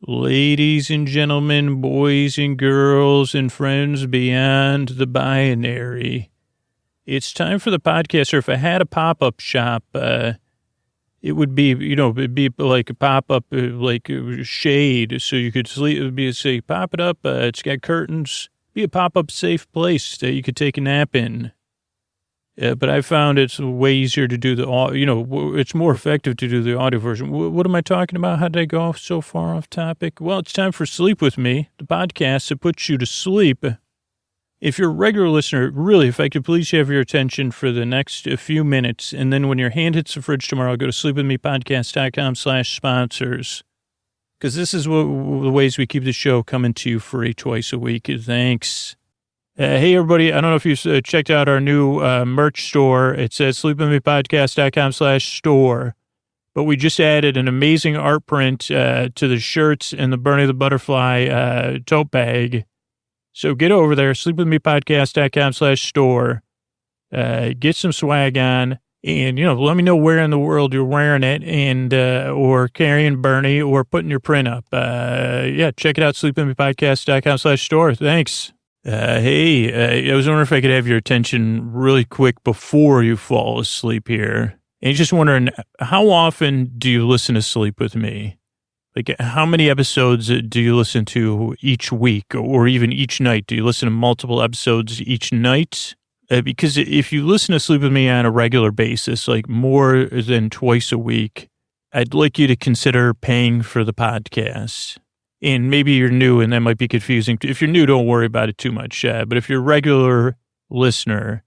Ladies and gentlemen, boys and girls, and friends beyond the binary, it's time for the podcast. Or if I had a pop-up shop, it would be, it'd be like a pop-up, like shade, so you could sleep. It would be, say, pop it up. It's got curtains. Be a pop-up safe place that you could take a nap in. But I found it's way easier to do it's more effective to do the audio version. What am I talking about? How did I go off so far off topic? Well, it's time for Sleep With Me, the podcast that puts you to sleep. If you're a regular listener, really, if I could please have your attention for the next few minutes, and then when your hand hits the fridge tomorrow, go to sleepwithmepodcast.com/sponsors, because this is the ways we keep the show coming to you free twice a week. Thanks. Hey, everybody. I don't know if you checked out our new merch store. It says sleepwithmepodcast.com/store. But we just added an amazing art print to the shirts and the Bernie the Butterfly tote bag. So get over there, sleepwithmepodcast.com/store. Get some swag on. And, let me know where in the world you're wearing it and or carrying Bernie or putting your print up. Check it out, sleepwithmepodcast.com/store. Thanks. Hey, I was wondering if I could have your attention really quick before you fall asleep here. And just wondering, how often do you listen to Sleep With Me? Like, how many episodes do you listen to each week or even each night? Do you listen to multiple episodes each night? Because if you listen to Sleep With Me on a regular basis, like more than twice a week, I'd like you to consider paying for the podcast. And maybe you're new and that might be confusing. If you're new, don't worry about it too much. But if you're a regular listener,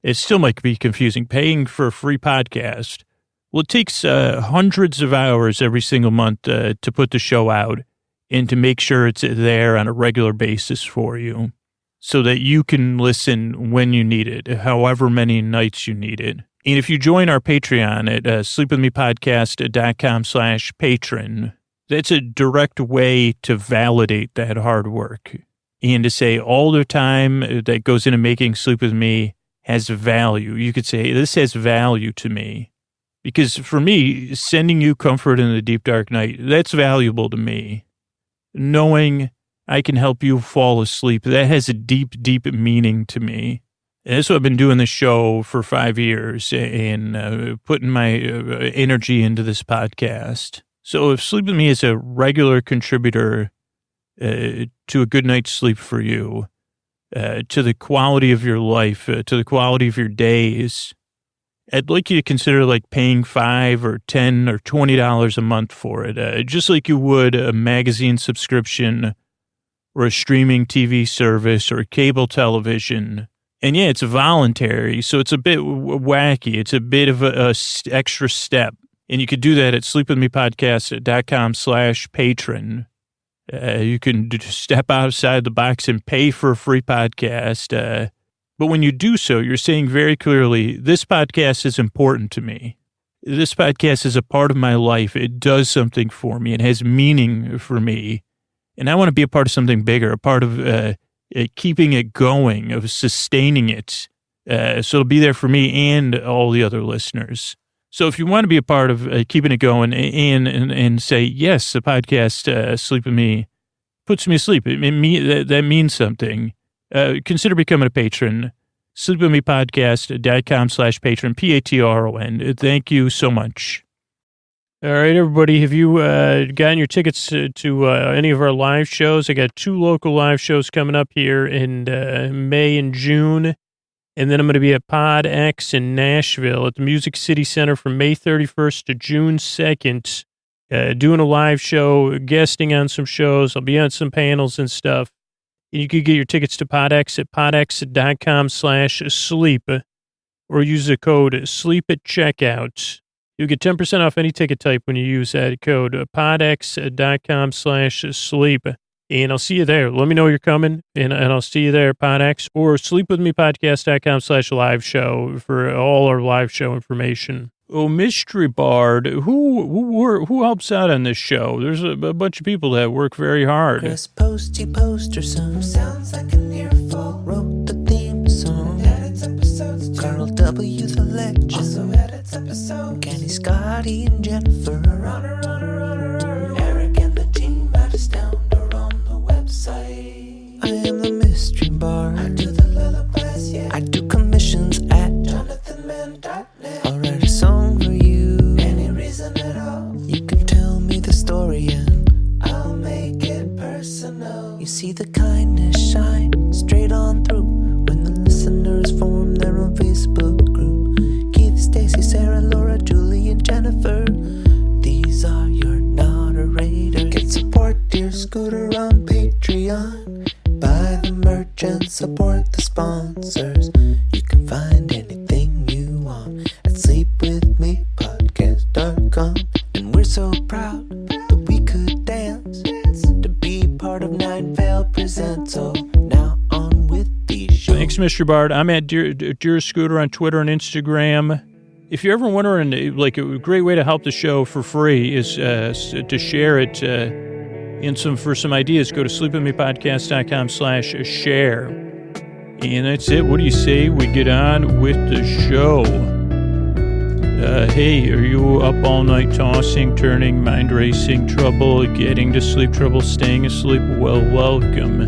it still might be confusing. Paying for a free podcast. Well, it takes hundreds of hours every single month to put the show out and to make sure it's there on a regular basis for you so that you can listen when you need it, however many nights you need it. And if you join our Patreon at sleepwithmepodcast.com/patron, that's a direct way to validate that hard work and to say all the time that goes into making Sleep With Me has value. You could say, this has value to me. Because for me, sending you comfort in the deep, dark night, that's valuable to me. Knowing I can help you fall asleep, that has a deep, deep meaning to me. And that's what I've been doing this show for 5 years and putting my energy into this podcast. So if Sleep With Me is a regular contributor to a good night's sleep for you, to the quality of your life, to the quality of your days, I'd like you to consider like paying $5 or $10 or $20 a month for it, just like you would a magazine subscription or a streaming TV service or cable television. And yeah, it's voluntary, so it's a bit wacky. It's a bit of a extra step. And you could do that at sleepwithmepodcast.com/patron. You can step outside the box and pay for a free podcast. But when you do so, you're saying very clearly, this podcast is important to me. This podcast is a part of my life. It does something for me. It has meaning for me. And I want to be a part of something bigger, a part of keeping it going, of sustaining it. So it'll be there for me and all the other listeners. So if you want to be a part of keeping it going and say, yes, the podcast, Sleep With Me, puts me to sleep. That means something. Consider becoming a patron. Sleepwithmepodcast.com/patron, Patron. Thank you so much. All right, everybody. Have you gotten your tickets to any of our live shows? I got 2 local live shows coming up here in May and June. And then I'm going to be at Pod X in Nashville at the Music City Center from May 31st to June 2nd, doing a live show, guesting on some shows. I'll be on some panels and stuff. And you can get your tickets to Pod X at podx.com/sleep or use the code SLEEP at checkout. You'll get 10% off any ticket type when you use that code, podx.com/sleep. And I'll see you there. Let me know you're coming, and I'll see you there at PodX or sleepwithmepodcast.com/live show for all our live show information. Oh, Mystery Bard, who helps out on this show? There's a bunch of people that work very hard. Chris Posty Poster Song sounds like an earful. Wrote the theme song. Edits episodes too. Carl W. the Legend also edits episodes. Kenny, Scotty, and Jennifer. Runner. Eric and the team. see the kindness shine straight on through when the listeners form their own Facebook group. Keith, Stacy, Sarah, Laura, Julie, and Jennifer. These are your moderators. You can support Dear Scooter on Patreon. Buy the merch and support the sponsors. You can find anything you want at sleepwithmepodcast.com. And we're so proud that we could dance to be part of Nine Veil Presents. So now on with the show. Thanks, Mr. Bard. I'm at Dear Scooter on Twitter and Instagram. If you're ever wondering, like, a great way to help the show for free is to share it for some ideas. Go to sleepwithmepodcast.com/share. And that's it. What do you say we get on with the show? Hey, are you up all night tossing, turning, mind racing, trouble getting to sleep, trouble staying asleep? Well, welcome.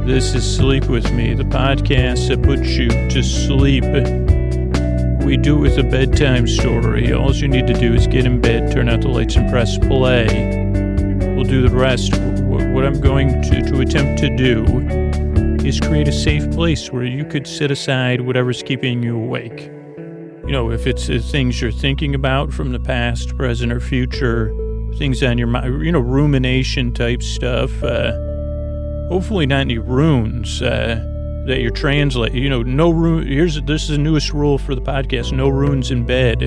This is Sleep With Me, the podcast that puts you to sleep. We do it with a bedtime story. All you need to do is get in bed, turn out the lights, and press play. We'll do the rest. What I'm going to attempt to do is create a safe place where you could set aside whatever's keeping you awake. You know, if it's things you're thinking about from the past, present, or future, things on your mind, rumination type stuff. Hopefully not any runes that you're translating. No rune. This is the newest rule for the podcast: no runes in bed.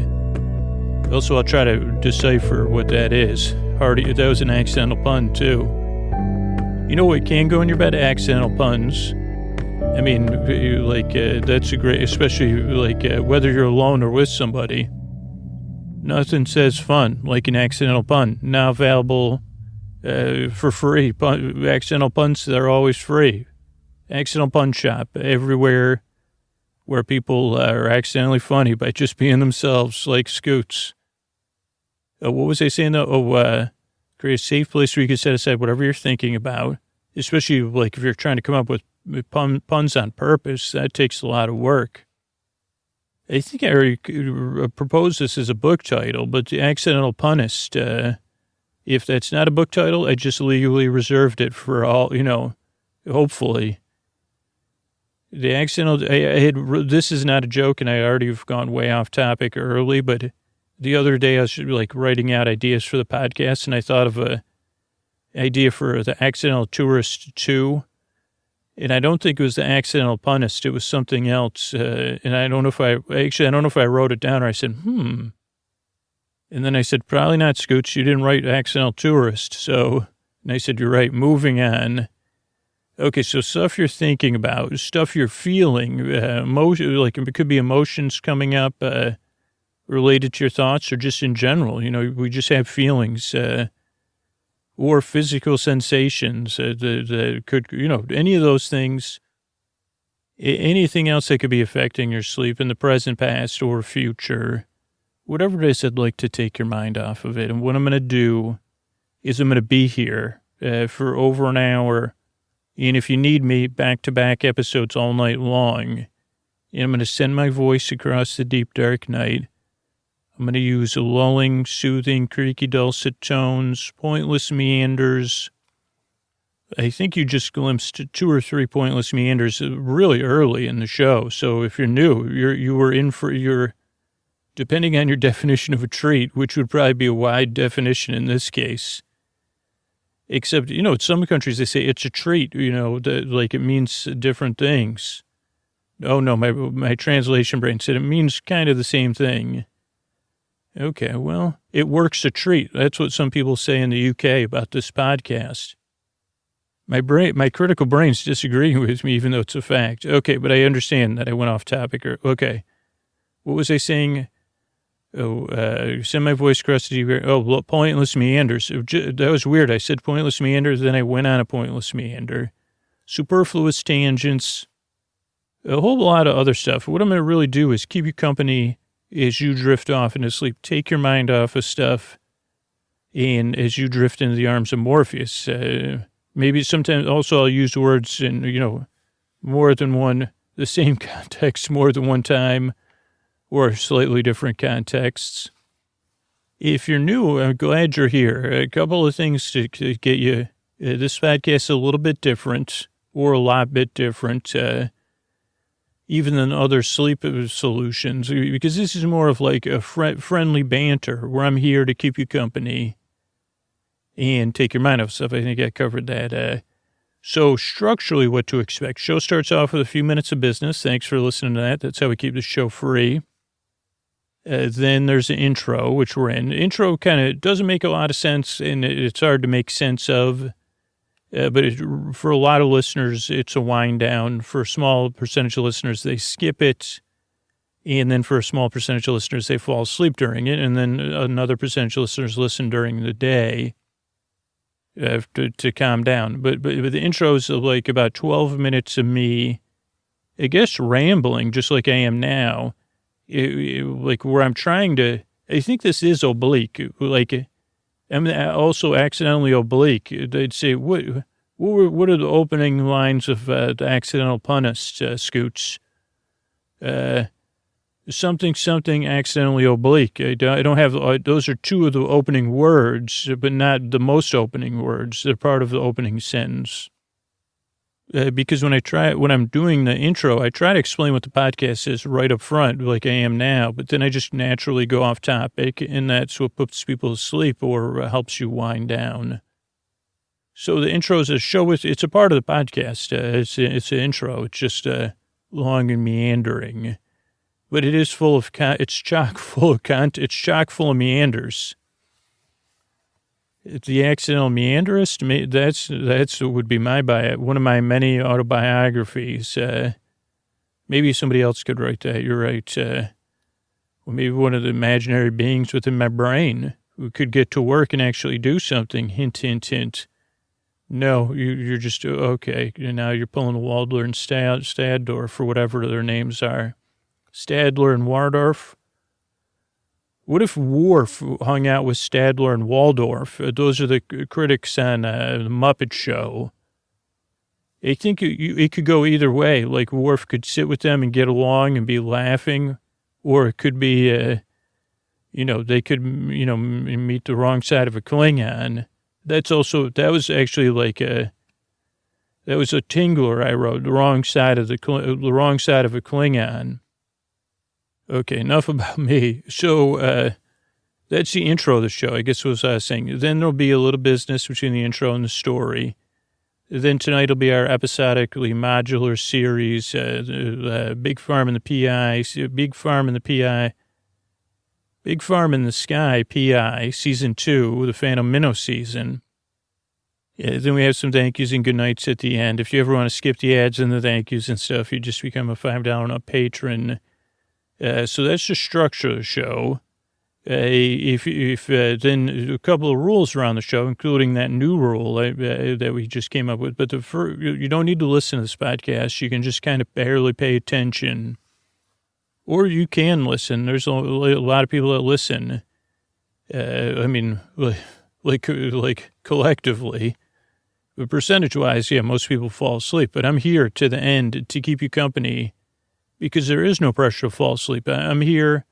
Also, I'll try to decipher what that is. Hardy, that was an accidental pun too. You know what can go in your bed? Accidental puns. I mean, that's a great, especially whether you're alone or with somebody. Nothing says fun like an accidental pun. Now available for free. Accidental puns, they're always free. Accidental Pun Shop, everywhere where people are accidentally funny by just being themselves, like Scoots. What was I saying, though? Create a safe place where you can set aside whatever you're thinking about, especially like if you're trying to come up with puns on purpose. That takes a lot of work. I think I already proposed this as a book title, but The Accidental Punist, if that's not a book title, I just legally reserved it for all, hopefully. The accidental, this is not a joke, and I already have gone way off topic early, but the other day I was writing out ideas for the podcast, and I thought of a idea for The Accidental Tourist 2, and I don't think it was The Accidental Punist, it was something else, and I don't know if I wrote it down or I said, and then I said, probably not, Scoots, you didn't write Accidental Tourist, so, and I said, you're right, moving on. Okay, so stuff you're thinking about, stuff you're feeling, it could be emotions coming up related to your thoughts or just in general. We just have feelings or physical sensations that could, any of those things, anything else that could be affecting your sleep in the present, past, or future. Whatever it is, I'd like to take your mind off of it. And what I'm going to do is I'm going to be here for over an hour. And if you need me, back-to-back episodes all night long. And I'm going to send my voice across the deep, dark night. I'm going to use lulling, soothing, creaky, dulcet tones, pointless meanders. I think you just glimpsed 2 or 3 pointless meanders really early in the show. So if you're new, you were in for your, depending on your definition of a treat, which would probably be a wide definition in this case. Except, in some countries they say it's a treat, it means different things. Oh, no, my translation brain said it means kind of the same thing. Okay, well, it works a treat. That's what some people say in the UK about this podcast. My critical brain's disagreeing with me, even though it's a fact. Okay, but I understand that I went off topic. Okay, what was I saying? Send my voice across the deep. Pointless meanders. That was weird. I said pointless meanders, then I went on a pointless meander. Superfluous tangents. A whole lot of other stuff. What I'm going to really do is keep you company as you drift off into sleep. Take your mind off of stuff, and as you drift into the arms of Morpheus. Maybe sometimes also I'll use words in, more than one, the same context more than one time, or slightly different contexts. If you're new, I'm glad you're here. A couple of things to get you This podcast is a little bit different, or a lot bit different, even than other sleep solutions, because this is more of like a friendly banter where I'm here to keep you company and take your mind off stuff. I think I covered that. So structurally, what to expect. Show starts off with a few minutes of business. Thanks for listening to that. That's how we keep the show free. Then there's an intro, which we're in. Intro kind of doesn't make a lot of sense, and it's hard to make sense of. But for a lot of listeners, it's a wind down. For a small percentage of listeners, they skip it. And then for a small percentage of listeners, they fall asleep during it. And then another percentage of listeners listen during the day to calm down. But the intro is like about 12 minutes of me, I guess, rambling, just like I am now. Like where I'm trying to, I think this is oblique. Like, I'm also accidentally oblique. They'd say, what are the opening lines of the accidental punist, Scoots? Something accidentally oblique. I don't have, those are two of the opening words, but not the most opening words. They're part of the opening sentence. Because when I'm doing the intro, I try to explain what the podcast is right up front, like I am now, but then I just naturally go off topic, and that's what puts people to sleep or helps you wind down. So the intro is a show it's a part of the podcast. It's an intro. It's just long and meandering, but it is full of, it's chock full of content. It's chock full of meanders. The accidental meanderist, that's would be my one of my many autobiographies. Maybe somebody else could write that. You're right. Well, maybe one of the imaginary beings within my brain who could get to work and actually do something. Hint, hint, hint. No, you're just, okay. Now you're pulling Waldler and Stadler, or whatever their names are. Stadler and Wardorf. What if Worf hung out with Stadler and Waldorf? Those are the critics on the Muppet Show. I think it could go either way. Like Worf could sit with them and get along and be laughing, or it could be, they could, meet the wrong side of a Klingon. That was actually like that was a Tingler I wrote, the wrong side of a Klingon. Okay, enough about me. So that's the intro of the show, I guess was what I was saying. Then there'll be a little business between the intro and the story. Then tonight will be our episodically modular series, Big Farm in the PI, Big Farm in the Sky, PI, Season 2, the Phantom Minnow season. Yeah, then we have some thank yous and good nights at the end. If you ever want to skip the ads and the thank yous and stuff, you just become a $5 a patron. So that's the structure of the show. Then a couple of rules around the show, including that new rule that we just came up with. But you don't need to listen to this podcast. You can just kind of barely pay attention. Or you can listen. There's a lot of people that listen. Like collectively. But percentage-wise, yeah, most people fall asleep. But I'm here to the end to keep you company. Because there is no pressure to fall asleep. I'm here.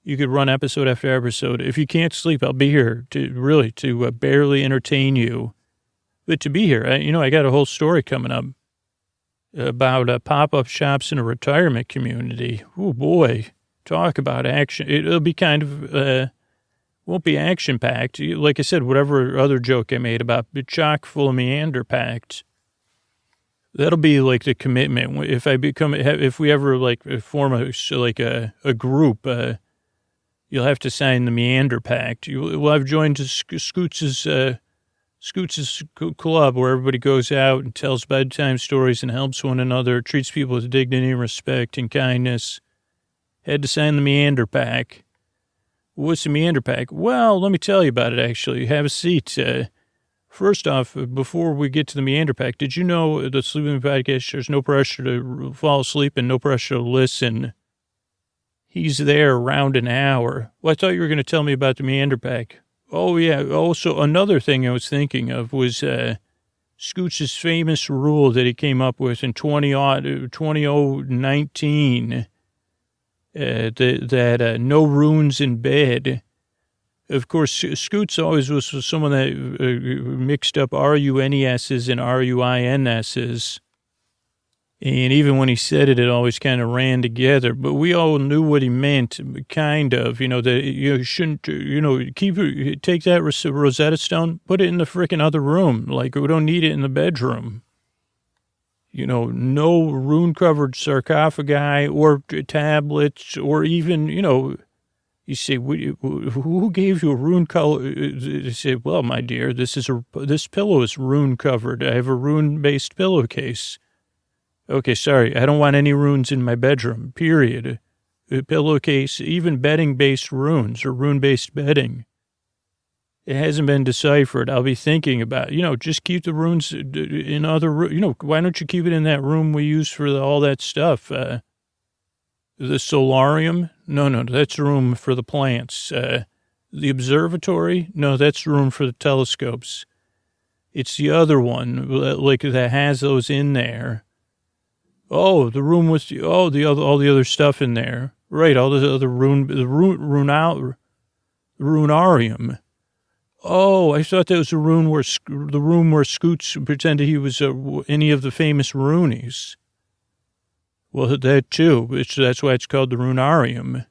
You could run episode after episode. If you can't sleep, I'll be here to barely entertain you. But to be here, I got a whole story coming up about pop-up shops in a retirement community. Oh, boy. Talk about action. It'll be kind of, won't be action-packed. Like I said, whatever other joke I made about chock full of meander-packed. That'll be like the commitment. If we ever like form a group, you'll have to sign the Meander Pact. Well, I've joined Scoots' club where everybody goes out and tells bedtime stories and helps one another, treats people with dignity, respect, and kindness. Had to sign the Meander Pact. What's the Meander Pact? Well, let me tell you about it, actually. Have a seat. First off, before we get to the Meander Pact, did you know the Sleeping Podcast, there's no pressure to fall asleep and no pressure to listen? He's there around an hour. Well, I thought you were going to tell me about the Meander Pact. Oh, yeah. Also, another thing I was thinking of was Scoots' famous rule that he came up with in 2019, that no runes in bed. Of course, Scoots always was someone that mixed up RUNESs and RUINSs. And even when he said it, it always kind of ran together. But we all knew what he meant, kind of, that you shouldn't, take that Rosetta Stone, put it in the frickin' other room. Like, we don't need it in the bedroom. No rune-covered sarcophagi or tablets or even, you say, who gave you a rune color? They say, well, my dear, this pillow is rune-covered. I have a rune-based pillowcase. Okay, sorry, I don't want any runes in my bedroom, period. A pillowcase, even bedding-based runes or rune-based bedding. It hasn't been deciphered. I'll be thinking about, just keep the runes in other, why don't you keep it in that room we use for all that stuff? The solarium? No, that's room for the plants. The observatory? No, that's room for the telescopes. It's the other one, like, that has those in there. Oh, the room with all the other stuff in there. Right, all the other runarium. Oh, I thought that was the room where Scoots pretended he was any of the famous Roonies. Well, that too. That's why it's called the runarium.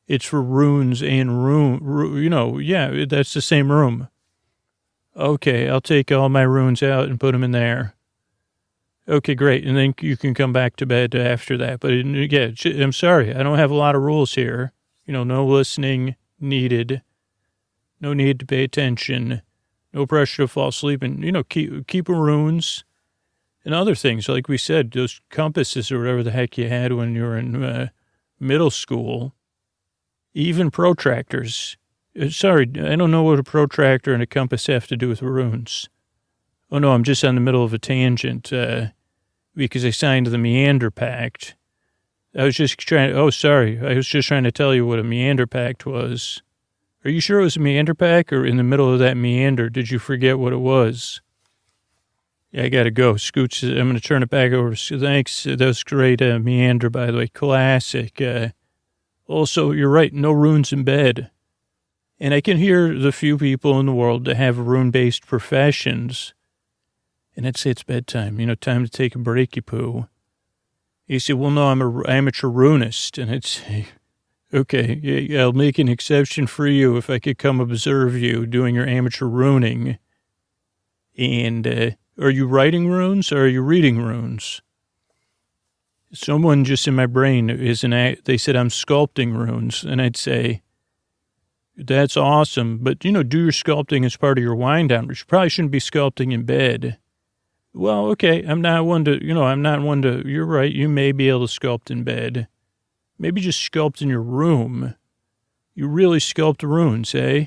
It's for runes and yeah, that's the same room. Okay, I'll take all my runes out and put them in there. Okay, great. And then you can come back to bed after that. But yeah, I'm sorry. I don't have a lot of rules here. No listening needed. No need to pay attention. No pressure to fall asleep. And, keep runes and other things. Like we said, those compasses or whatever the heck you had when you were in middle school. Even protractors. Sorry, I don't know what a protractor and a compass have to do with runes. Oh, no, I'm just on the middle of a tangent because I signed the Meander Pact. I was just trying to tell you what a Meander Pact was. Are you sure it was a Meander Pact, or in the middle of that meander, did you forget what it was? Yeah, I got to go. Scoots, I'm going to turn it back over. Thanks. That was great. Meander, by the way. Classic. Also, you're right. No runes in bed. And I can hear the few people in the world that have rune-based professions. And I'd say it's bedtime, time to take a breaky poo. He said, well, no, I'm an amateur runist. And I'd say, okay, yeah, I'll make an exception for you if I could come observe you doing your amateur runing. And are you writing runes or are you reading runes? Someone just in my brain they said I'm sculpting runes. And I'd say, that's awesome. But, do your sculpting as part of your wind down. But you probably shouldn't be sculpting in bed. Well, okay, you're right, you may be able to sculpt in bed. Maybe just sculpt in your room. You really sculpt runes, eh?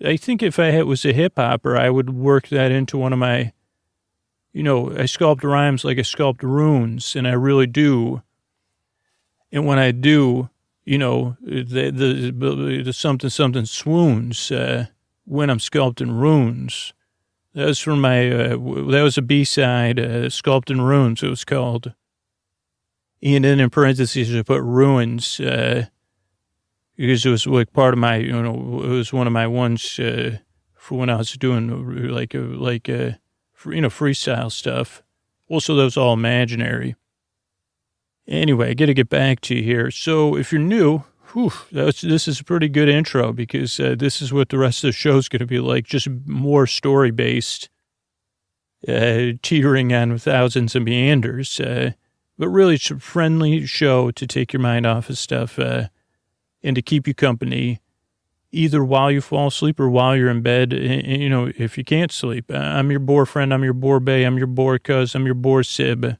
I think if I was a hip-hopper, I would work that into one of my, I sculpt rhymes like I sculpt runes, and I really do. And when I do, the something swoons when I'm sculpting runes. That was from that was a B-side, Sculpting Runes, it was called. And then in parentheses, I put ruins, because it was like part of my, it was one of my ones for when I was doing freestyle stuff. Also, that was all imaginary. Anyway, I got to get back to you here. So if you're new, this is a pretty good intro because this is what the rest of the show is going to be like, just more story-based, teetering on thousands of meanders. But really, it's a friendly show to take your mind off of stuff and to keep you company, either while you fall asleep or while you're in bed, if you can't sleep. I'm your boar friend, I'm your boar bae, I'm your boar cuz, I'm your boar sib.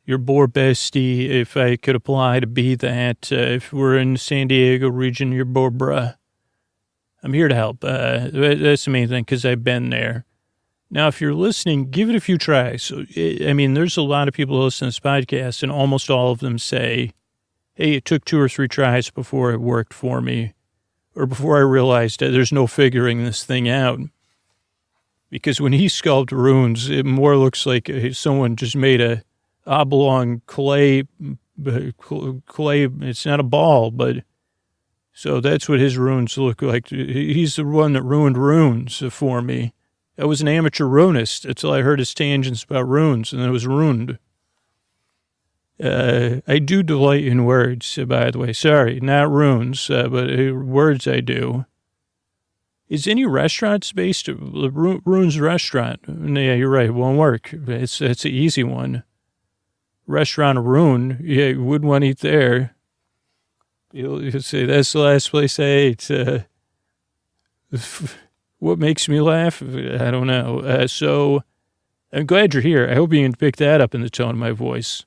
Your boar bestie, if I could apply to be that. If we're in the San Diego region, your boar bruh. I'm here to help. That's the main thing, because I've been there. Now, if you're listening, give it a few tries. There's a lot of people who listen to this podcast, and almost all of them say, hey, it took 2 or 3 tries before it worked for me, or before I realized that there's no figuring this thing out. Because when he sculpted runes, it more looks like someone just made a oblong clay, it's not a ball, but So that's what his runes look like. He's the one that ruined runes for me. I was an amateur runist until I heard his tangents about runes, and then it was ruined. I do delight in words, by the way. Sorry, not runes, but words I do. Is any restaurant based? Runes restaurant. Yeah, you're right. It won't work. It's an easy one. Restaurant Rune. Yeah, you wouldn't want to eat there. You'll say, that's the last place I ate. What makes me laugh? I don't know. So I'm glad you're here. I hope you can pick that up in the tone of my voice.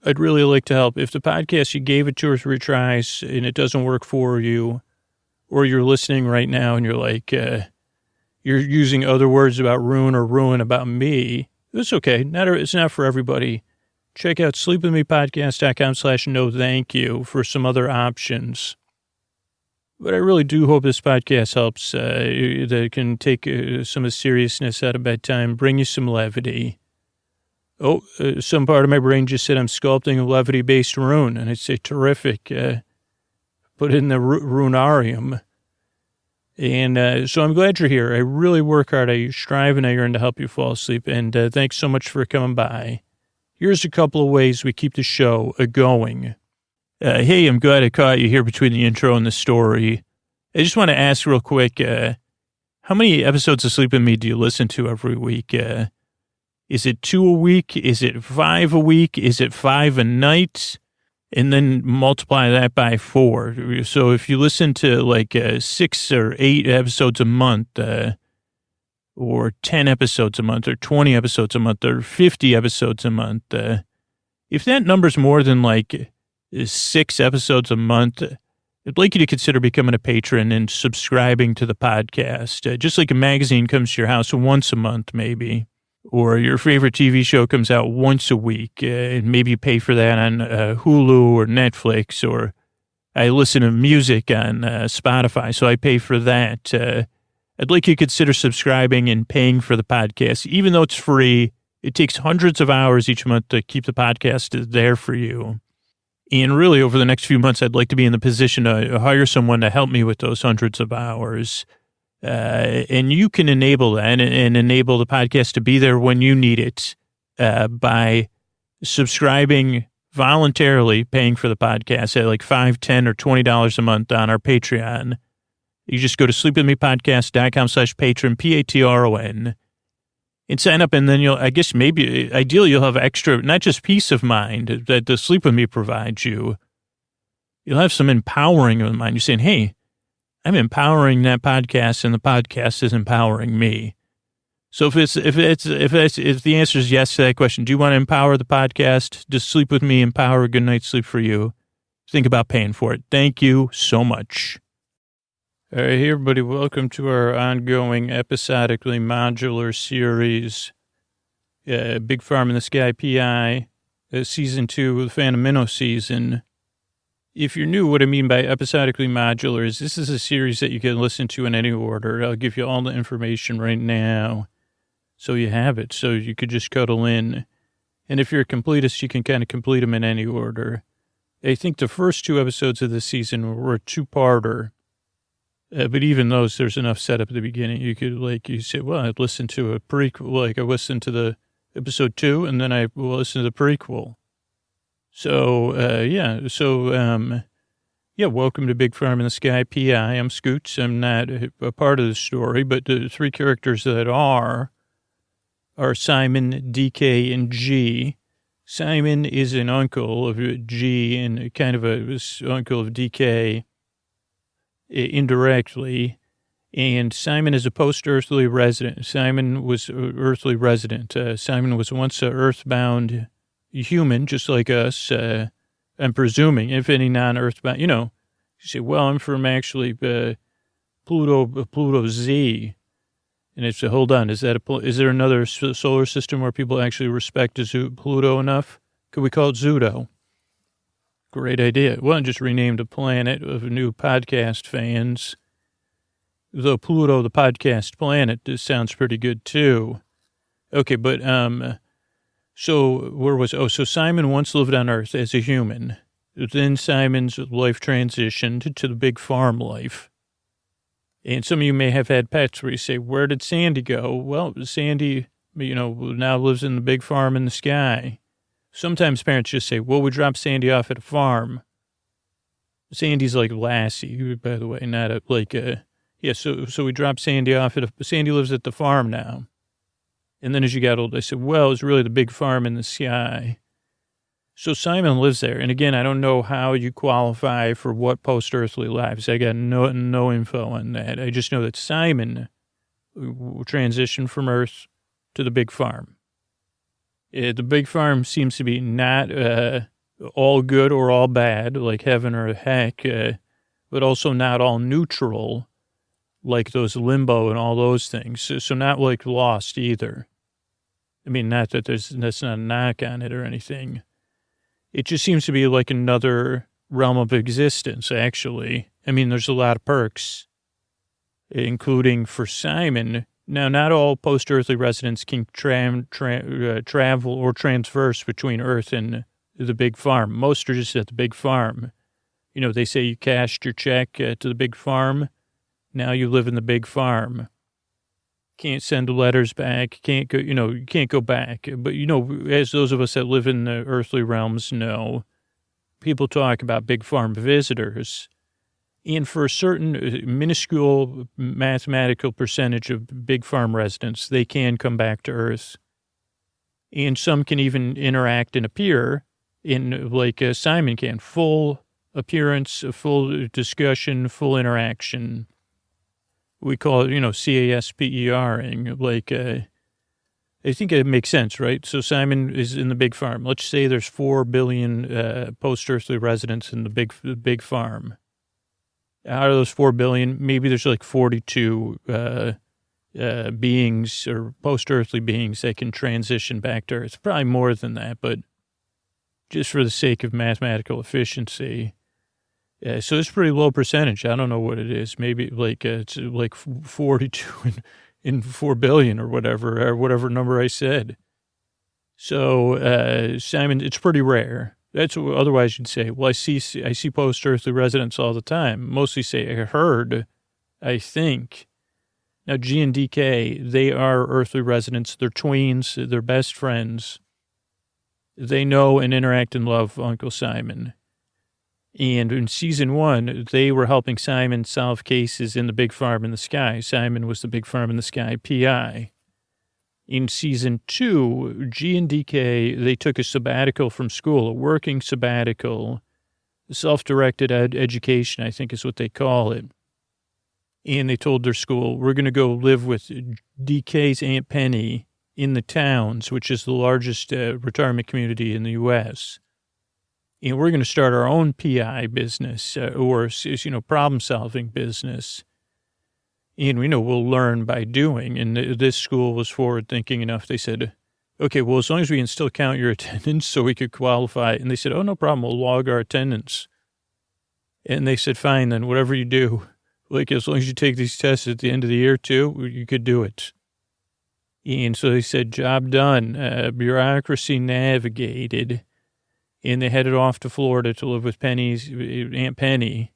I'd really like to help. If the podcast, you gave it 2 or 3 tries and it doesn't work for you, or you're listening right now and you're like, you're using other words about ruin or ruin about me, it's okay. It's not for everybody. Check out sleepwithmepodcast.com/no thank you for some other options. But I really do hope this podcast helps, that it can take some of the seriousness out of bedtime, bring you some levity. Oh, some part of my brain just said I'm sculpting a levity-based rune, and I'd say terrific. Put it in the runarium. And so I'm glad you're here. I really work hard. I strive and I yearn to help you fall asleep. And thanks so much for coming by. Here's a couple of ways we keep the show going. Hey, I'm glad I caught you here between the intro and the story. I just want to ask real quick, how many episodes of Sleep With Me do you listen to every week? Is it 2 a week? Is it 5 a week? Is it 5 a night? And then multiply that by 4. So if you listen to like 6 or 8 episodes a month, or 10 episodes a month, or 20 episodes a month, or 50 episodes a month, if that number's more than like 6 episodes a month, I'd like you to consider becoming a patron and subscribing to the podcast. Just like a magazine comes to your house once a month, maybe, or your favorite TV show comes out once a week, and maybe you pay for that on Hulu or Netflix, or I listen to music on Spotify, so I pay for that. I'd like you to consider subscribing and paying for the podcast. Even though it's free, it takes hundreds of hours each month to keep the podcast there for you. And really, over the next few months, I'd like to be in the position to hire someone to help me with those hundreds of hours. And you can enable that and enable the podcast to be there when you need it by subscribing voluntarily, paying for the podcast at like $5, $10, or $20 a month on our Patreon. You just go to sleepwithmepodcast.com/patron, Patron, and sign up. And then ideally you'll have extra, not just peace of mind that the Sleep With Me provides you. You'll have some empowering of mind. You're saying, hey, I'm empowering that podcast and the podcast is empowering me. So if the answer is yes to that question, do you want to empower the podcast? Does Sleep With Me empower a good night's sleep for you? Think about paying for it. Thank you so much. All right, hey everybody, welcome to our ongoing episodically modular series, Big Farm in the Sky PI, Season 2, the Phantom Minnow season. If you're new, what I mean by episodically modular is this is a series that you can listen to in any order. I'll give you all the information right now so you have it, so you could just cuddle in. And if you're a completist, you can kind of complete them in any order. I think the first 2 episodes of this season were a 2-parter. But even those, there's enough setup at the beginning. You could, you say, well, I'd listen to a prequel, I listened to the episode 2, and then I will listen to the prequel. So, welcome to Big Farm in the Sky PI. I'm Scoots. I'm not a part of the story, but the 3 characters that are Simon, DK, and G. Simon is an uncle of G and kind of a uncle of DK. Indirectly, and Simon is a post-earthly resident. Simon was earthly resident. Simon was once an earthbound human, just like us. I'm presuming, if any non-earthbound, you say, well, I'm from actually Pluto Z, and it's hold on, is there another solar system where people actually respect Pluto enough? Could we call it Zudo? Great idea. Well, I just renamed a planet of new podcast fans. Though Pluto, the podcast planet, this sounds pretty good too. Okay, but, so Simon once lived on Earth as a human. Then Simon's life transitioned to the big farm life. And some of you may have had pets where you say, where did Sandy go? Well, Sandy, now lives in the big farm in the sky. Sometimes parents just say, well, we dropped Sandy off at a farm. Sandy's like Lassie, by the way, not so we dropped Sandy off Sandy lives at the farm now. And then as you got old, I said, well, it's really the big farm in the sky. So Simon lives there. And again, I don't know how you qualify for what post-earthly lives. I got no info on that. I just know that Simon transitioned from Earth to the big farm. The big farm seems to be not all good or all bad, like heaven or heck, but also not all neutral, like those limbo and all those things. So not like lost either. I mean, not that that's not a knock on it or anything. It just seems to be like another realm of existence, actually. I mean, there's a lot of perks, including for Simon. Now, not all post-earthly residents can travel or transverse between Earth and the big farm. Most are just at the big farm. They say you cashed your check to the big farm. Now you live in the big farm. Can't send letters back. Can't go, you can't go back. But, as those of us that live in the earthly realms know, people talk about big farm visitors. And for a certain minuscule mathematical percentage of big farm residents, they can come back to Earth. And some can even interact and appear like Simon can. Full appearance, full discussion, full interaction. We call it, CASPER-ing. I think it makes sense, right? So Simon is in the big farm. Let's say there's 4 billion post-earthly residents in the big farm. Out of those 4 billion, maybe there's like 42 beings or post-earthly beings that can transition back to Earth. Probably more than that, but just for the sake of mathematical efficiency. So it's a pretty low percentage. I don't know what it is. Maybe it's like 42 in 4 billion or whatever number I said. So, Simon, it's pretty rare. That's what otherwise you'd say, well, I see post-earthly residents all the time. Mostly say, I heard, I think. Now, G and DK, they are earthly residents. They're tweens. They're best friends. They know and interact and love Uncle Simon. And in season 1, they were helping Simon solve cases in the big farm in the sky. Simon was the big farm in the sky PI. In season 2, G and DK, they took a sabbatical from school, a working sabbatical, self-directed education, I think is what they call it. And they told their school, we're going to go live with DK's Aunt Penny in the towns, which is the largest retirement community in the U.S., and we're going to start our own PI business or problem-solving business. And we'll learn by doing. And this school was forward-thinking enough. They said, okay, well, as long as we can still count your attendance so we could qualify. And they said, oh, no problem. We'll log our attendance. And they said, fine, then whatever you do, as long as you take these tests at the end of the year, too, you could do it. And so they said, job done. Bureaucracy navigated. And they headed off to Florida to live with Aunt Penny.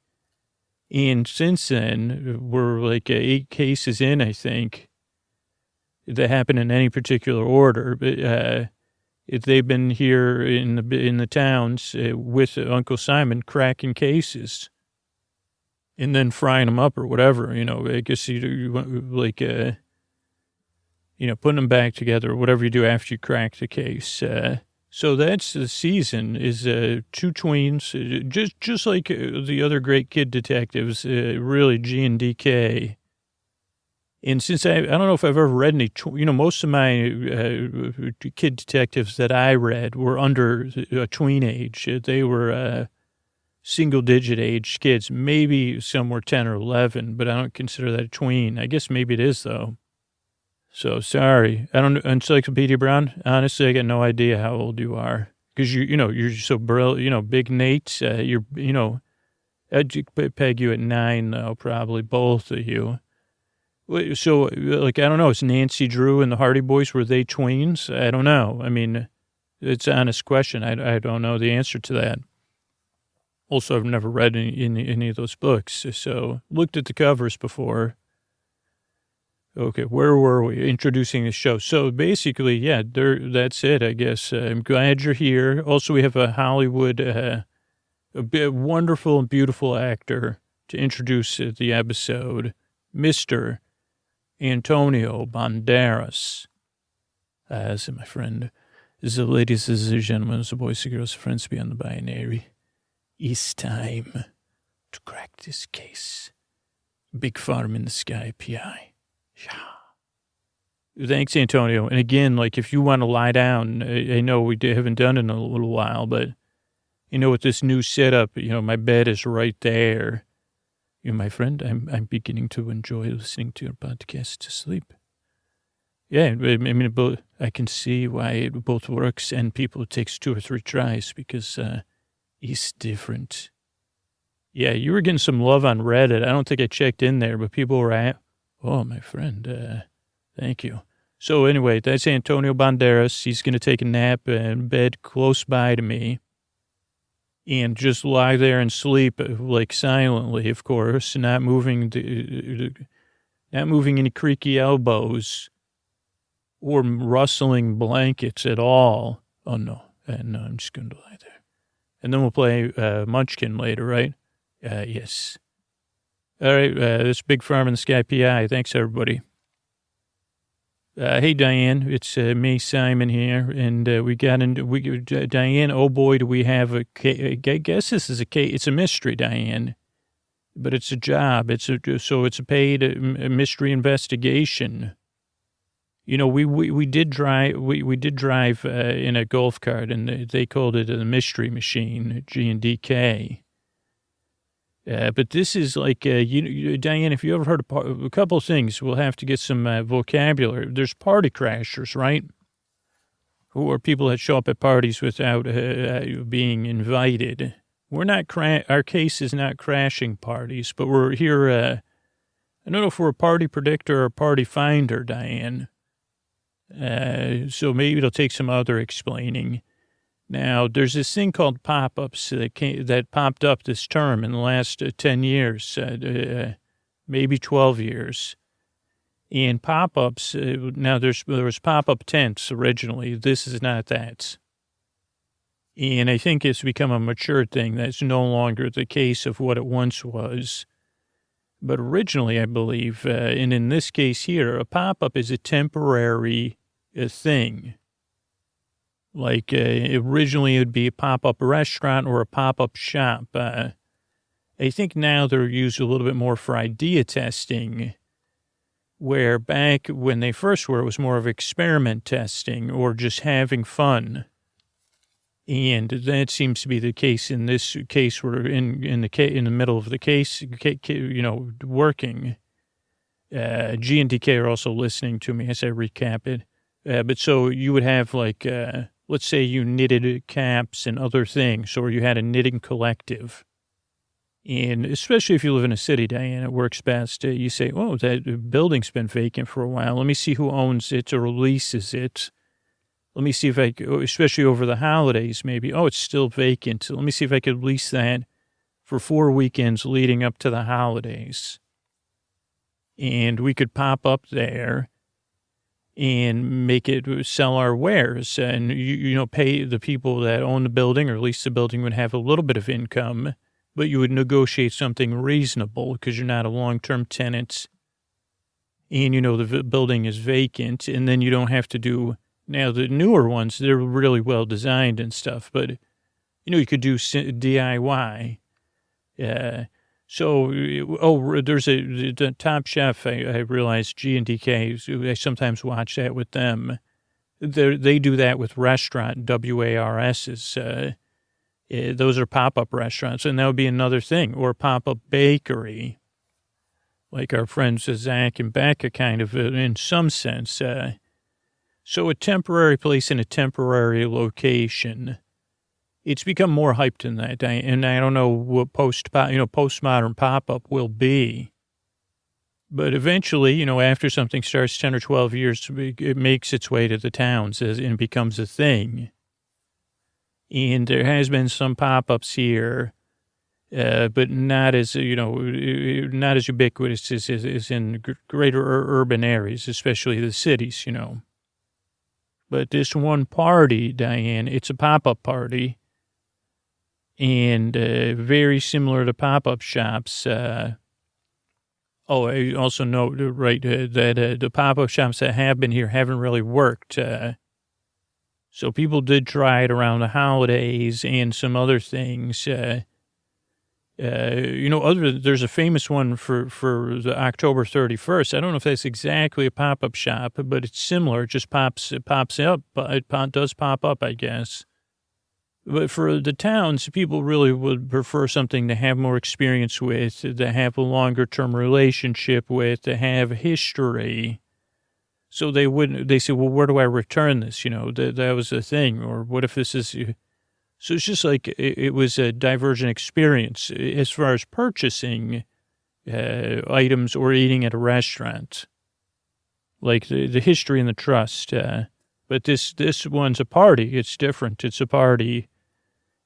And since then, we're 8 cases in, I think, that happen in any particular order. But if they've been here in the towns with Uncle Simon cracking cases and then frying them up or whatever, I guess putting them back together or whatever you do after you crack the case. So that's the season is 2 tweens, just like the other great kid detectives, really G and DK. And since I don't know if I've ever read any, most of my kid detectives that I read were under a tween age. They were single-digit age kids. Maybe some were 10 or 11, but I don't consider that a tween. I guess maybe it is, though. So, sorry. I don't know. Encyclopedia Brown, honestly, I got no idea how old you are. Because, you're so brilliant, Big Nate, I'd peg you at 9, though, probably, both of you. So, I don't know, is Nancy Drew and the Hardy Boys, were they tweens? I don't know. I mean, it's an honest question. I don't know the answer to that. Also, I've never read any of those books, so looked at the covers before. Okay, where were we? Introducing the show. So basically, yeah, that's it, I guess. I'm glad you're here. Also, we have a Hollywood, wonderful and beautiful actor to introduce the episode, Mr. Antonio Banderas. So my friend, the ladies and gentlemen, the boys and girls, friends beyond the binary, it's time to crack this case. Big farm in the sky, PI. Yeah. Thanks, Antonio. And again, like, if you want to lie down, I know we haven't done it in a little while, but, with this new setup, my bed is right there. My friend, I'm beginning to enjoy listening to your podcast to sleep. Yeah, I mean, I can see why it both works and people, it takes 2 or 3 tries because it's different. Yeah, you were getting some love on Reddit. I don't think I checked in there, but people were at, oh, my friend, thank you. So anyway, that's Antonio Banderas. He's going to take a nap in bed close by to me and just lie there and sleep, like, silently, of course, not moving any creaky elbows or rustling blankets at all. Oh, no. No, I'm just going to lie there. And then we'll play Munchkin later, right? Yes. All right, this Big Farm in the Sky PI. Thanks, everybody. Hey, Diane, it's me, Simon, here, and Diane, oh boy, do we have I guess this is a case, it's a mystery, Diane, but it's a job, so it's a paid mystery investigation. We did drive in a golf cart, and they called it a mystery machine, G&DK. But this is like, Diane, if you ever heard of a couple of things, we'll have to get some vocabulary. There's party crashers, right? Who are people that show up at parties without being invited. We're not, our case is not crashing parties, but we're here, I don't know if we're a party predictor or a party finder, Diane. So maybe it'll take some other explaining. Now, there's this thing called pop-ups that popped up this term in the last 10 years, maybe 12 years. And pop-ups, now there was pop-up tents originally. This is not that. And I think it's become a mature thing. That's no longer the case of what it once was. But originally, I believe, and in this case here, a pop-up is a temporary thing. Like, originally it would be a pop-up restaurant or a pop-up shop. I think now they're used a little bit more for idea testing, where back when they first were, it was more of experiment testing or just having fun. And that seems to be the case in this case. We're in the middle of the case, working. G&DK are also listening to me as I recap it. But so you would have, like, let's say you knitted caps and other things, or you had a knitting collective. And especially if you live in a city, Diane, it works best. You say, oh, that building's been vacant for a while. Let me see who owns it or leases it. Let me see if especially over the holidays, maybe, oh, it's still vacant. Let me see if I could lease that for 4 weekends leading up to the holidays. And we could pop up there and make it sell our wares and, pay the people that own the building or lease the building would have a little bit of income, but you would negotiate something reasonable because you're not a long-term tenant and, the building is vacant, and then you don't have to do, now the newer ones, they're really well designed and stuff, but, you could do DIY. So, there's the Top Chef, I realized, G&DK, I sometimes watch that with them. They do that with restaurant, WARS's. Those are pop-up restaurants, and that would be another thing, or pop-up bakery, like our friends Zach and Becca kind of, in some sense. So a temporary place in a temporary location. It's become more hyped than that, and I don't know what postmodern pop-up will be. But eventually, after something starts 10 or 12 years, it makes its way to the towns and becomes a thing. And there has been some pop-ups here but not as, not as ubiquitous as in greater urban areas, especially the cities, But this one party, Diane, it's a pop-up party, and very similar to pop-up shops. I also note, right, that the pop-up shops that have been here haven't really worked. So people did try it around the holidays and some other things. There's a famous one for the October 31st. I don't know if that's exactly a pop-up shop, but it's similar. It just pops up. It does pop up, I guess. But for the towns, people really would prefer something to have more experience with, to have a longer-term relationship with, to have history. So they say, well, where do I return this? That was the thing. Or what if this is... So it's just like it was a divergent experience as far as purchasing items or eating at a restaurant, like the history and the trust. But this one's a party. It's different. It's a party.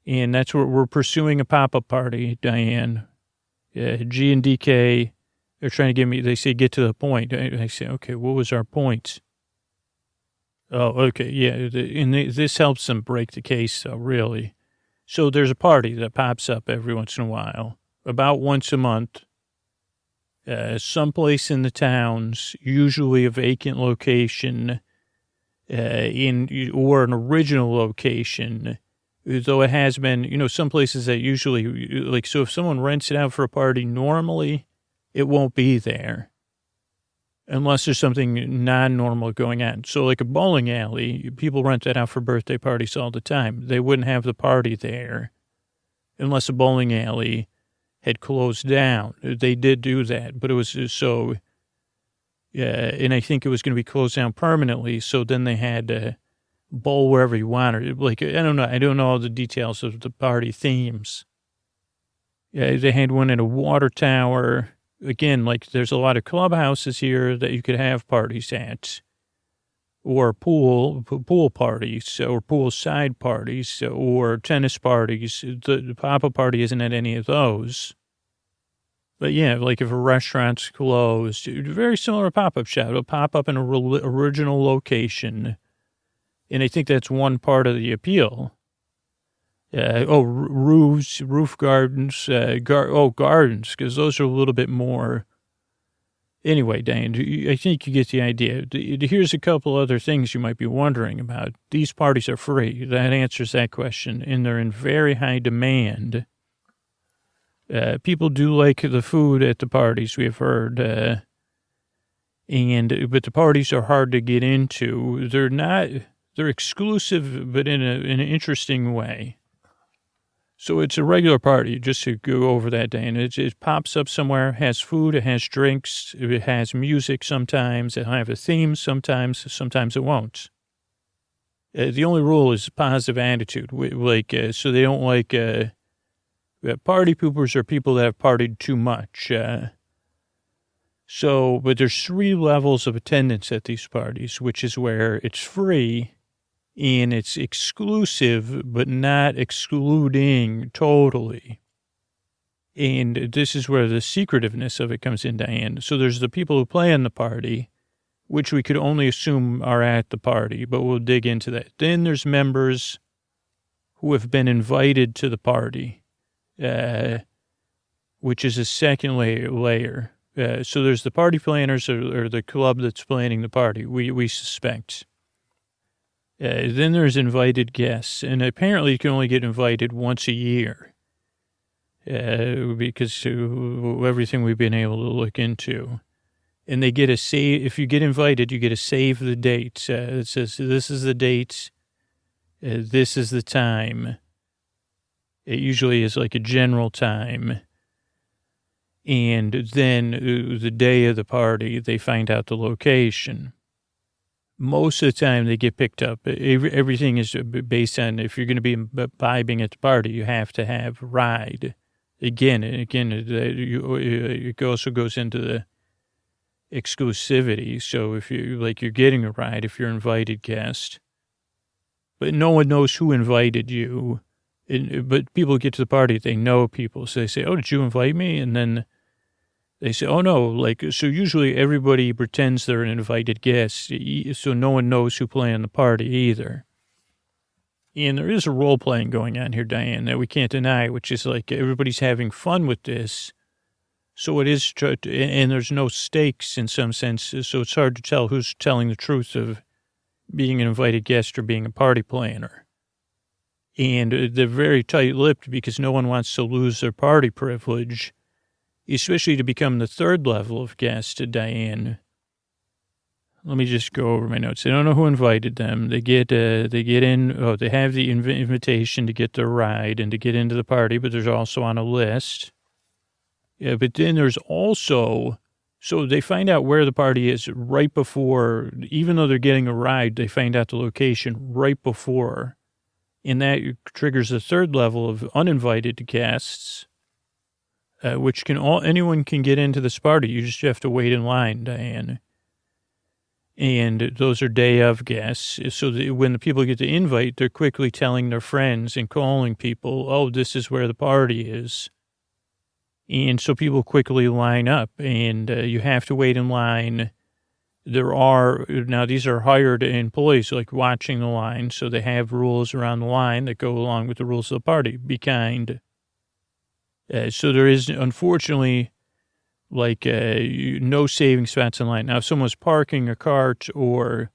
And that's what we're pursuing, a pop-up party, Diane. G and DK, they're trying to get me, they say, get to the point. I say, okay, what was our point? Oh, okay, yeah, and this helps them break the case, really. So there's a party that pops up every once in a while, about once a month, someplace in the towns, usually a vacant location, or an original location, though it has been, some places that usually, so if someone rents it out for a party, normally it won't be there. Unless there's something non-normal going on. So like a bowling alley, people rent that out for birthday parties all the time. They wouldn't have the party there unless a bowling alley had closed down. They did do that, but it was so, and I think it was going to be closed down permanently. So then they had to bowl wherever you wanted. Like, I don't know all the details of the party themes. Yeah, they had one at a water tower. Again, like there's a lot of clubhouses here that you could have parties at, or pool parties, or poolside parties, or tennis parties. The pop-up party isn't at any of those. But yeah, like if a restaurant's closed, very similar to pop-up shop, it'll pop up in a original location. And I think that's one part of the appeal. Roofs, roof gardens, gardens, because those are a little bit more. Anyway, Dan, I think you get the idea. Here's a couple other things you might be wondering about. These parties are free. That answers that question, and they're in very high demand. People do like the food at the parties, we've heard, but the parties are hard to get into. They're exclusive, but in an interesting way. So it's a regular party, just to go over that, Dan. It pops up somewhere, has food, it has drinks, it has music sometimes, it'll have a theme sometimes it won't. The only rule is positive attitude. So they don't like, party poopers are people that have partied too much. But there's 3 levels of attendance at these parties, which is where it's free, and it's exclusive, but not excluding totally. And this is where the secretiveness of it comes in, Diane. So there's the people who play in the party, which we could only assume are at the party, but we'll dig into that. Then there's members who have been invited to the party, which is a second layer. So there's the party planners or the club that's planning the party, we suspect. Then there's invited guests, and apparently you can only get invited once a year because of everything we've been able to look into. And they get if you get invited, you get to save the date. It says, this is the date, this is the time. It usually is like a general time. And then the day of the party, they find out the location. Most of the time they get picked up. Everything is based on, if you're going to be vibing at the party, you have to have a ride. Again, it also goes into the exclusivity. So if you're getting a ride, if you're an invited guest, but no one knows who invited you. But people get to the party, they know people. So they say, oh, did you invite me? And then they say, oh, no. Like, so usually everybody pretends they're an invited guest, so no one knows who planned the party either. And there is a role playing going on here, Diane, that we can't deny, which is like everybody's having fun with this. So it is, and there's no stakes in some sense. So it's hard to tell who's telling the truth of being an invited guest or being a party planner. And they're very tight-lipped because no one wants to lose their party privilege, especially to become the third level of guest, Diane. Let me just go over my notes. They don't know who invited them. They get in. Oh, they have the invitation to get their ride and to get into the party, but there's also on a list. Yeah, but then there's also, so they find out where the party is right before, even though they're getting a ride, they find out the location right before. And that triggers the third level of uninvited guests, which anyone can get into this party. You just have to wait in line, Diane. And those are day of guests. So when the people get the invite, they're quickly telling their friends and calling people, oh, this is where the party is. And so people quickly line up, and you have to wait in line. Now these are hired employees, like watching the line, so they have rules around the line that go along with the rules of the party. Be kind. So there is, unfortunately, like no saving spots in line. Now, if someone's parking a cart or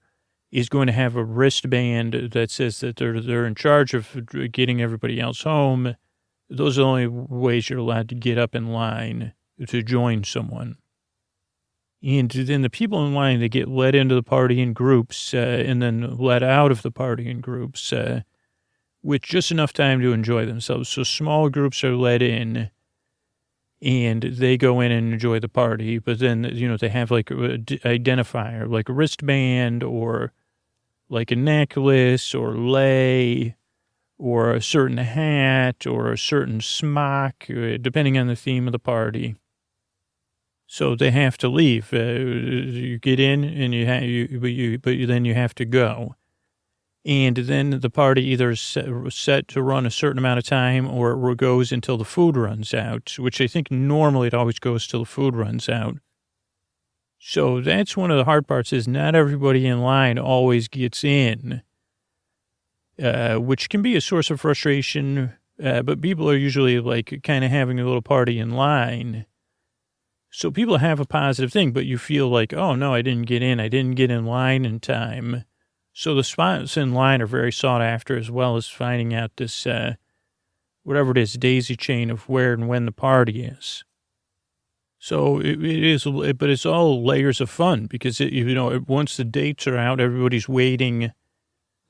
is going to have a wristband that says that they're in charge of getting everybody else home, those are the only ways you're allowed to get up in line to join someone. And then the people in line, they get let into the party in groups and then let out of the party in groups with just enough time to enjoy themselves. So small groups are let in and they go in and enjoy the party. But then, they have like an identifier, like a wristband or like a necklace or lei, or a certain hat, or a certain smock, depending on the theme of the party. So they have to leave. You get in, and then you have to go. And then the party either is set to run a certain amount of time, or it goes until the food runs out, which I think normally it always goes till the food runs out. So that's one of the hard parts, is not everybody in line always gets in. Which can be a source of frustration, but people are usually like kind of having a little party in line. So people have a positive thing, but you feel like, oh no, I didn't get in line in time. So the spots in line are very sought after, as well as finding out this, whatever it is, daisy chain of where and when the party is. So it is, but it's all layers of fun because, once the dates are out, everybody's waiting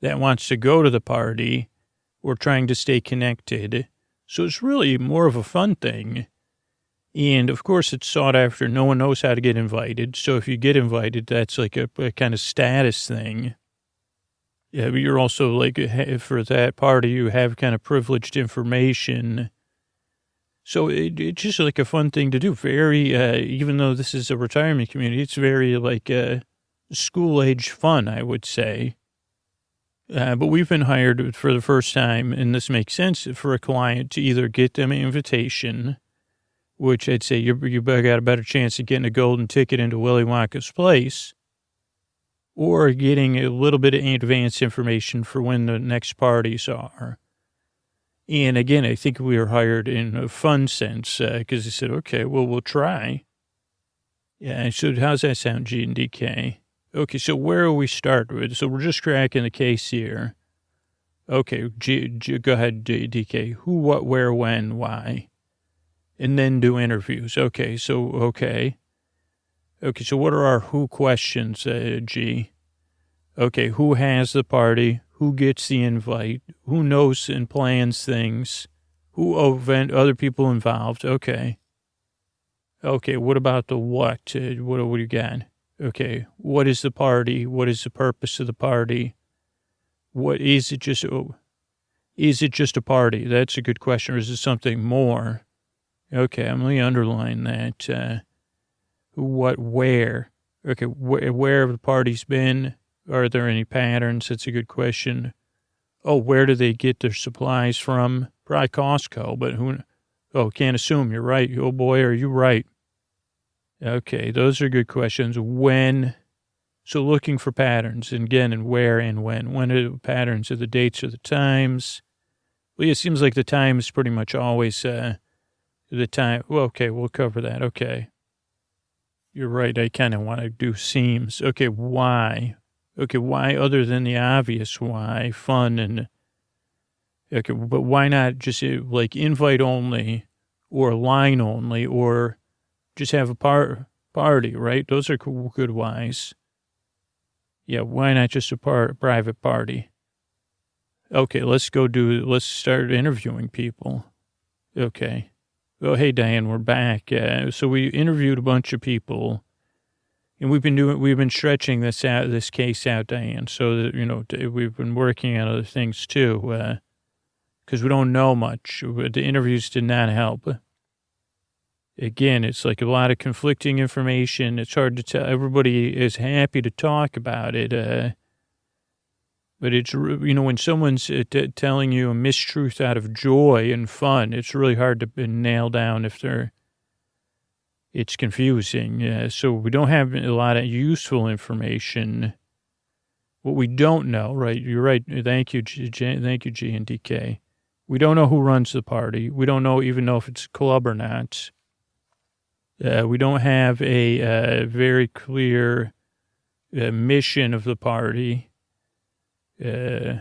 that wants to go to the party or trying to stay connected. So it's really more of a fun thing. And of course it's sought after. No one knows how to get invited. So if you get invited, that's like a kind of status thing. Yeah, but you're also like, for that party, you have kind of privileged information. So it's just like a fun thing to do. Very, even though this is a retirement community, it's very like school age fun, I would say. But we've been hired for the first time, and this makes sense for a client to either get them an invitation, which I'd say you got a better chance of getting a golden ticket into Willy Wonka's place, or getting a little bit of advance information for when the next parties are. And again, I think we were hired in a fun sense because they said, okay, well, we'll try. Yeah, so how's that sound, G and DK? Okay, so where will we start with? So we're just cracking the case here. Okay, go ahead, DK. Who, what, where, when, why? And then do interviews. Okay, so what are our who questions, G? Okay, who has the party? Who gets the invite? Who knows and plans things? Who other people involved? Okay. Okay, what about the what? What do you got? Okay, what is the party? What is the purpose of the party? What is it just? Is it just a party? That's a good question. Or is it something more? Okay, I'm going to underline that. Who, what, where? Okay, where have the parties been? Are there any patterns? That's a good question. Oh, where do they get their supplies from? Probably Costco, but can't assume. You're right. Oh, boy, are you right. Okay, those are good questions. When? So looking for patterns, and again, and where and when. When are the patterns? Are the dates or the times? Well, it seems like the time is pretty much always the time. Well, okay, we'll cover that. Okay. You're right. I kind of want to do seems. Okay, why? Okay, why other than the obvious why? Fun and... Okay, but why not just like invite only or line only or just have a party, right? Those are good whys. Yeah, why not just a private party? Okay, let's start interviewing people. Okay. Oh, hey, Diane, we're back. So we interviewed a bunch of people, and we've been stretching this case out, Diane. So that, we've been working on other things too, because we don't know much. The interviews did not help. Again, it's like a lot of conflicting information. It's hard to tell. Everybody is happy to talk about it. But it's, when someone's telling you a mistruth out of joy and fun, it's really hard to nail down it's confusing. So we don't have a lot of useful information. What we don't know, right? You're right. Thank you, thank you, G and DK. We don't know who runs the party. We don't even know if it's a club or not. We don't have a very clear mission of the party. Okay,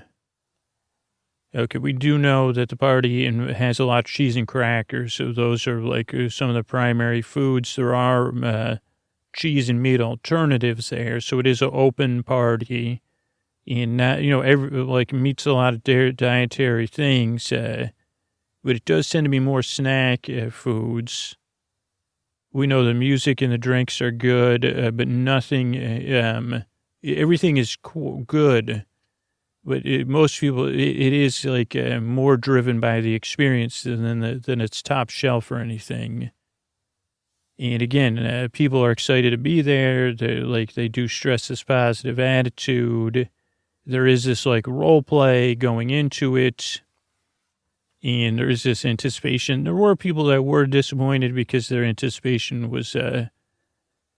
we do know that the party has a lot of cheese and crackers, so those are like some of the primary foods. There are cheese and meat alternatives there, so it is an open party, and not, meats a lot of dietary things, but it does tend to be more snack foods. We know the music and the drinks are good, but nothing, everything is good. But most people, it is like more driven by the experience than its top shelf or anything. And again, people are excited to be there. They do stress this positive attitude. There is this like role play going into it. And there is this anticipation. There were people that were disappointed because their anticipation was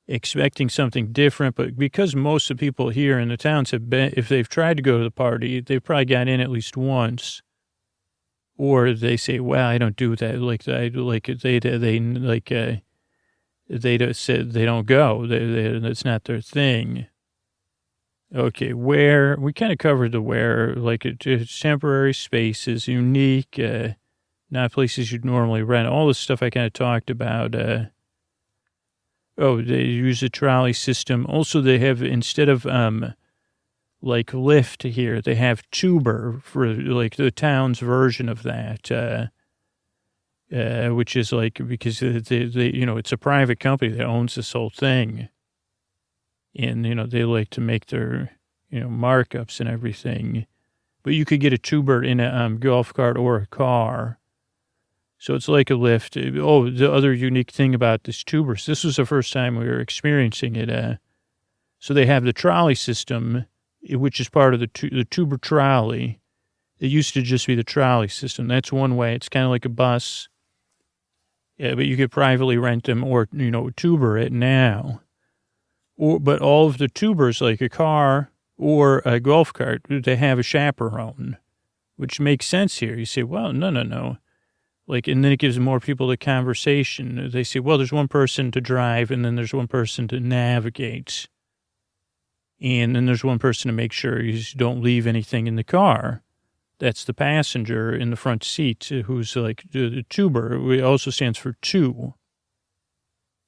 expecting something different. But because most of the people here in the towns have been, if they've tried to go to the party, they've probably got in at least once. Or they say, well, I don't do that. They said they don't go. That's not their thing. Okay, where, we kind of covered the where, it's temporary spaces, unique, not places you'd normally rent. All this stuff I kind of talked about. They use a trolley system. Also, they have, instead of, Lyft here, they have Tuber for, the town's version of that, which is, because it's a private company that owns this whole thing. And, they like to make their, markups and everything. But you could get a Tuber in a golf cart or a car. So it's like a Lyft. Oh, the other unique thing about this Tuber, this was the first time we were experiencing it. So they have the trolley system, which is part of the Tuber trolley. It used to just be the trolley system. That's one way. It's kind of like a bus. Yeah, but you could privately rent them or, Tuber it now. But all of the Tubers, like a car or a golf cart, they have a chaperone, which makes sense here. You say, well, no. And then it gives more people the conversation. They say, well, there's one person to drive, and then there's one person to navigate. And then there's one person to make sure you don't leave anything in the car. That's the passenger in the front seat who's the Tuber. It also stands for two.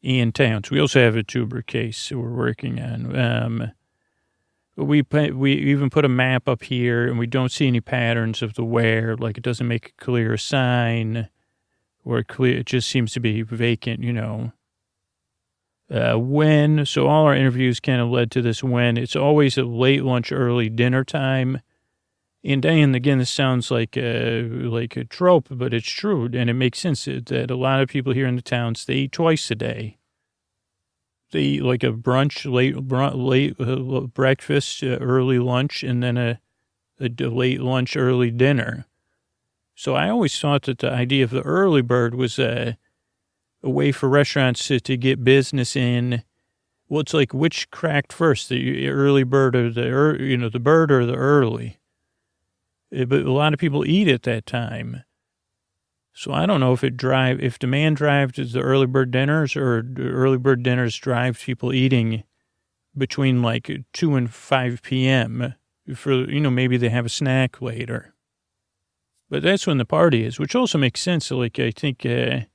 In towns. We also have a Tuber case we're working on. We even put a map up here, and we don't see any patterns of the where. It doesn't make a clear sign, or clear. It just seems to be vacant. When. So all our interviews kind of led to this when. It's always a late lunch, early dinner time. And Diane, again, this sounds like a trope, but it's true, and it makes sense that a lot of people here in the towns, they eat twice a day. They eat like a brunch, late breakfast, early lunch, and then a late lunch, early dinner. So I always thought that the idea of the early bird was a way for restaurants to get business in. Well, it's like which cracked first, the early bird or the bird or the early. But a lot of people eat at that time. So I don't know if demand drives the early bird dinners or early bird dinners drive people eating between like 2 and 5 p.m. for, maybe they have a snack later. But that's when the party is, which also makes sense. So like, I think it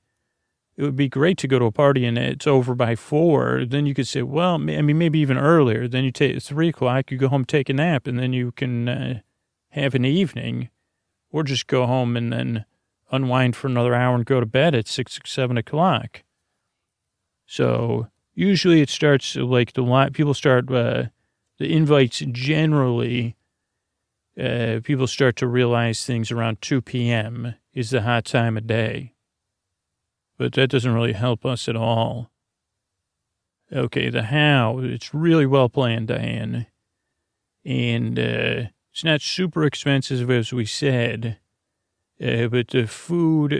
would be great to go to a party and it's over by 4. Then you could say, well, maybe even earlier. Then you take 3 o'clock, you go home, take a nap, and then you can have an evening, or just go home and then unwind for another hour and go to bed at 6 or 7 o'clock. So usually it starts like people start, the invites generally, people start to realize things around 2 p.m. is the hot time of day. But that doesn't really help us at all. Okay, the how, it's really well planned, Diane. And it's not super expensive, as we said. But the food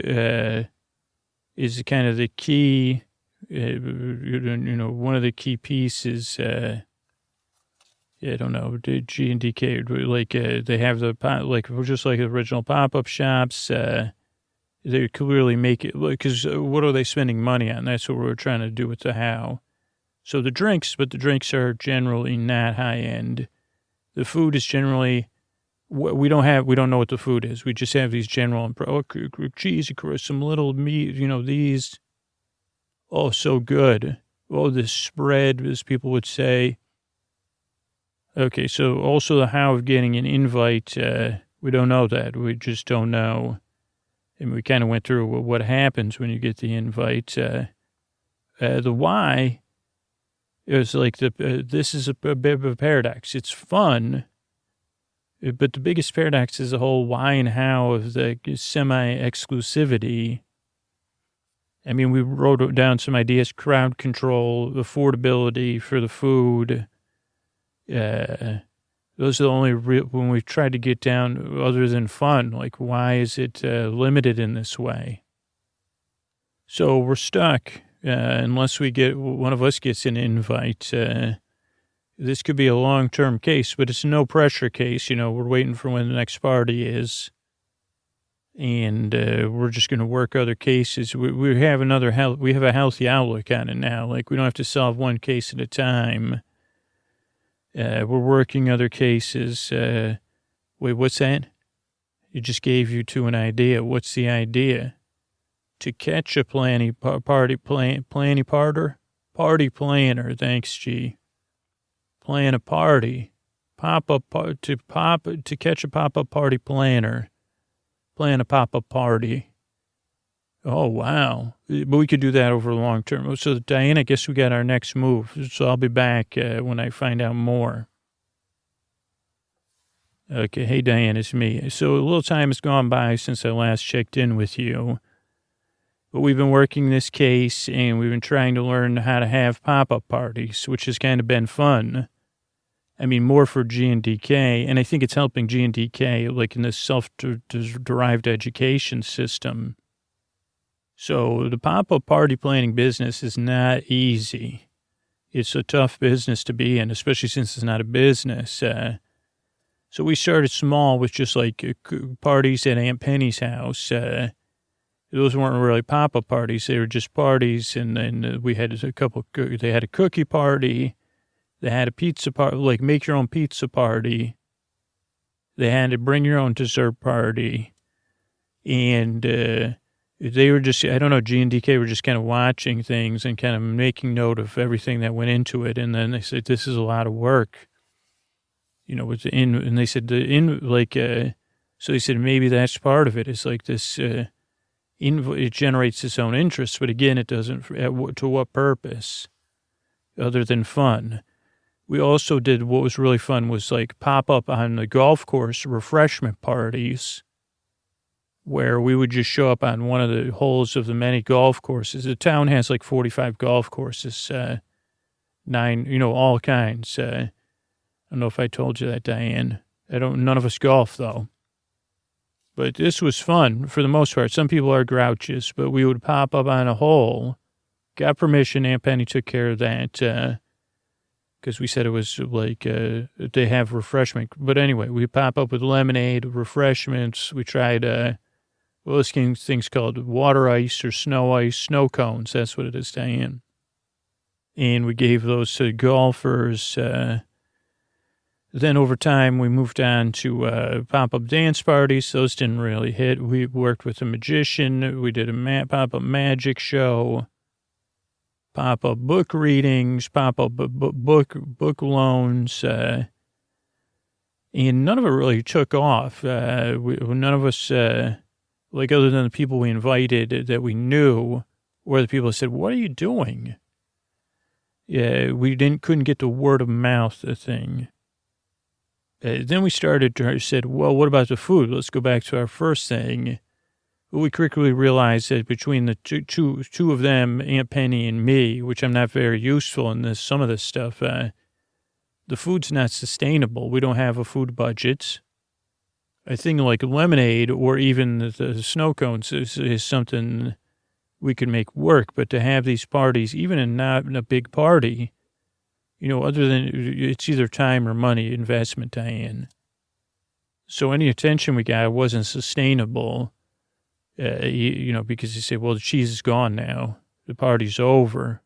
is kind of the key, one of the key pieces. I don't know, G&DK, like they have just like the original pop-up shops. They clearly make it, because what are they spending money on? That's what we're trying to do with the how. So the drinks are generally not high-end. The food is generally... We don't know what the food is. We just have these general, cheese, some little meat, these. Oh, so good. Oh, this spread, as people would say. Okay, so also the how of getting an invite, we don't know that. We just don't know. And we kind of went through what happens when you get the invite. The why is like this is a bit of a paradox. It's fun. But the biggest paradox is the whole why and how of the semi-exclusivity. I mean, we wrote down some ideas: crowd control, affordability for the food. Those are the only when we've tried to get down, other than fun, like why is it limited in this way? So we're stuck unless one of us gets an invite. This could be a long-term case, but it's a no-pressure case. We're waiting for when the next party is, and we're just going to work other cases. We have a healthy outlook on it now. Like, we don't have to solve one case at a time. We're working other cases. Wait, what's that? It just gave you to an idea. What's the idea? To catch a party planner. Thanks, G. Plan a party, to catch a pop-up party planner, plan a pop-up party. Oh, wow. But we could do that over the long term. So, Diane, I guess we got our next move. So I'll be back when I find out more. Okay. Hey, Diane, it's me. So a little time has gone by since I last checked in with you. But we've been working this case, and we've been trying to learn how to have pop-up parties, which has kind of been fun. I mean, more for G&DK, and I think it's helping G&DK, like in this self-derived education system. So the pop-up party planning business is not easy. It's a tough business to be in, especially since it's not a business. So we started small with just like parties at Aunt Penny's house. Those weren't really pop-up parties. They were just parties, and then we had they had a cookie party. They had a pizza party, like make your own pizza party. They had to bring your own dessert party. And they were just, I don't know, G&DK were just kind of watching things and kind of making note of everything that went into it. And then they said, this is a lot of work. And they said, so they said, maybe that's part of it. It's like this, it generates its own interest. But again, it doesn't, to what purpose other than fun? We also did, what was really fun was like pop up on the golf course refreshment parties, where we would just show up on one of the holes of the many golf courses. The town has like 45 golf courses, 9, all kinds. I don't know if I told you that, Diane. None of us golf though. But this was fun for the most part. Some people are grouches, but we would pop up on a hole. Got permission. Aunt Penny took care of that because we said it was like they have refreshment. But anyway, we pop up with lemonade, refreshments. We tried, this thing's called water ice or snow cones. That's what it is, Diane. And we gave those to golfers. Then over time, we moved on to pop-up dance parties. Those didn't really hit. We worked with a magician. We did a pop-up magic show, pop-up book readings, pop-up book loans, and none of it really took off. None of us, like other than the people we invited that we knew, or the people that said, "What are you doing?" Yeah, we couldn't get the word of mouth thing. Then we said, well, what about the food? Let's go back to our first thing. We quickly realized that between the two of them, Aunt Penny and me, which I'm not very useful in some of this stuff, the food's not sustainable. We don't have a food budget. A thing like lemonade or even the snow cones is something we could make work. But to have these parties, even not in a big party, other than it's either time or money investment, Diane. So any attention we got wasn't sustainable, because you say, well, the cheese is gone now. The party's over.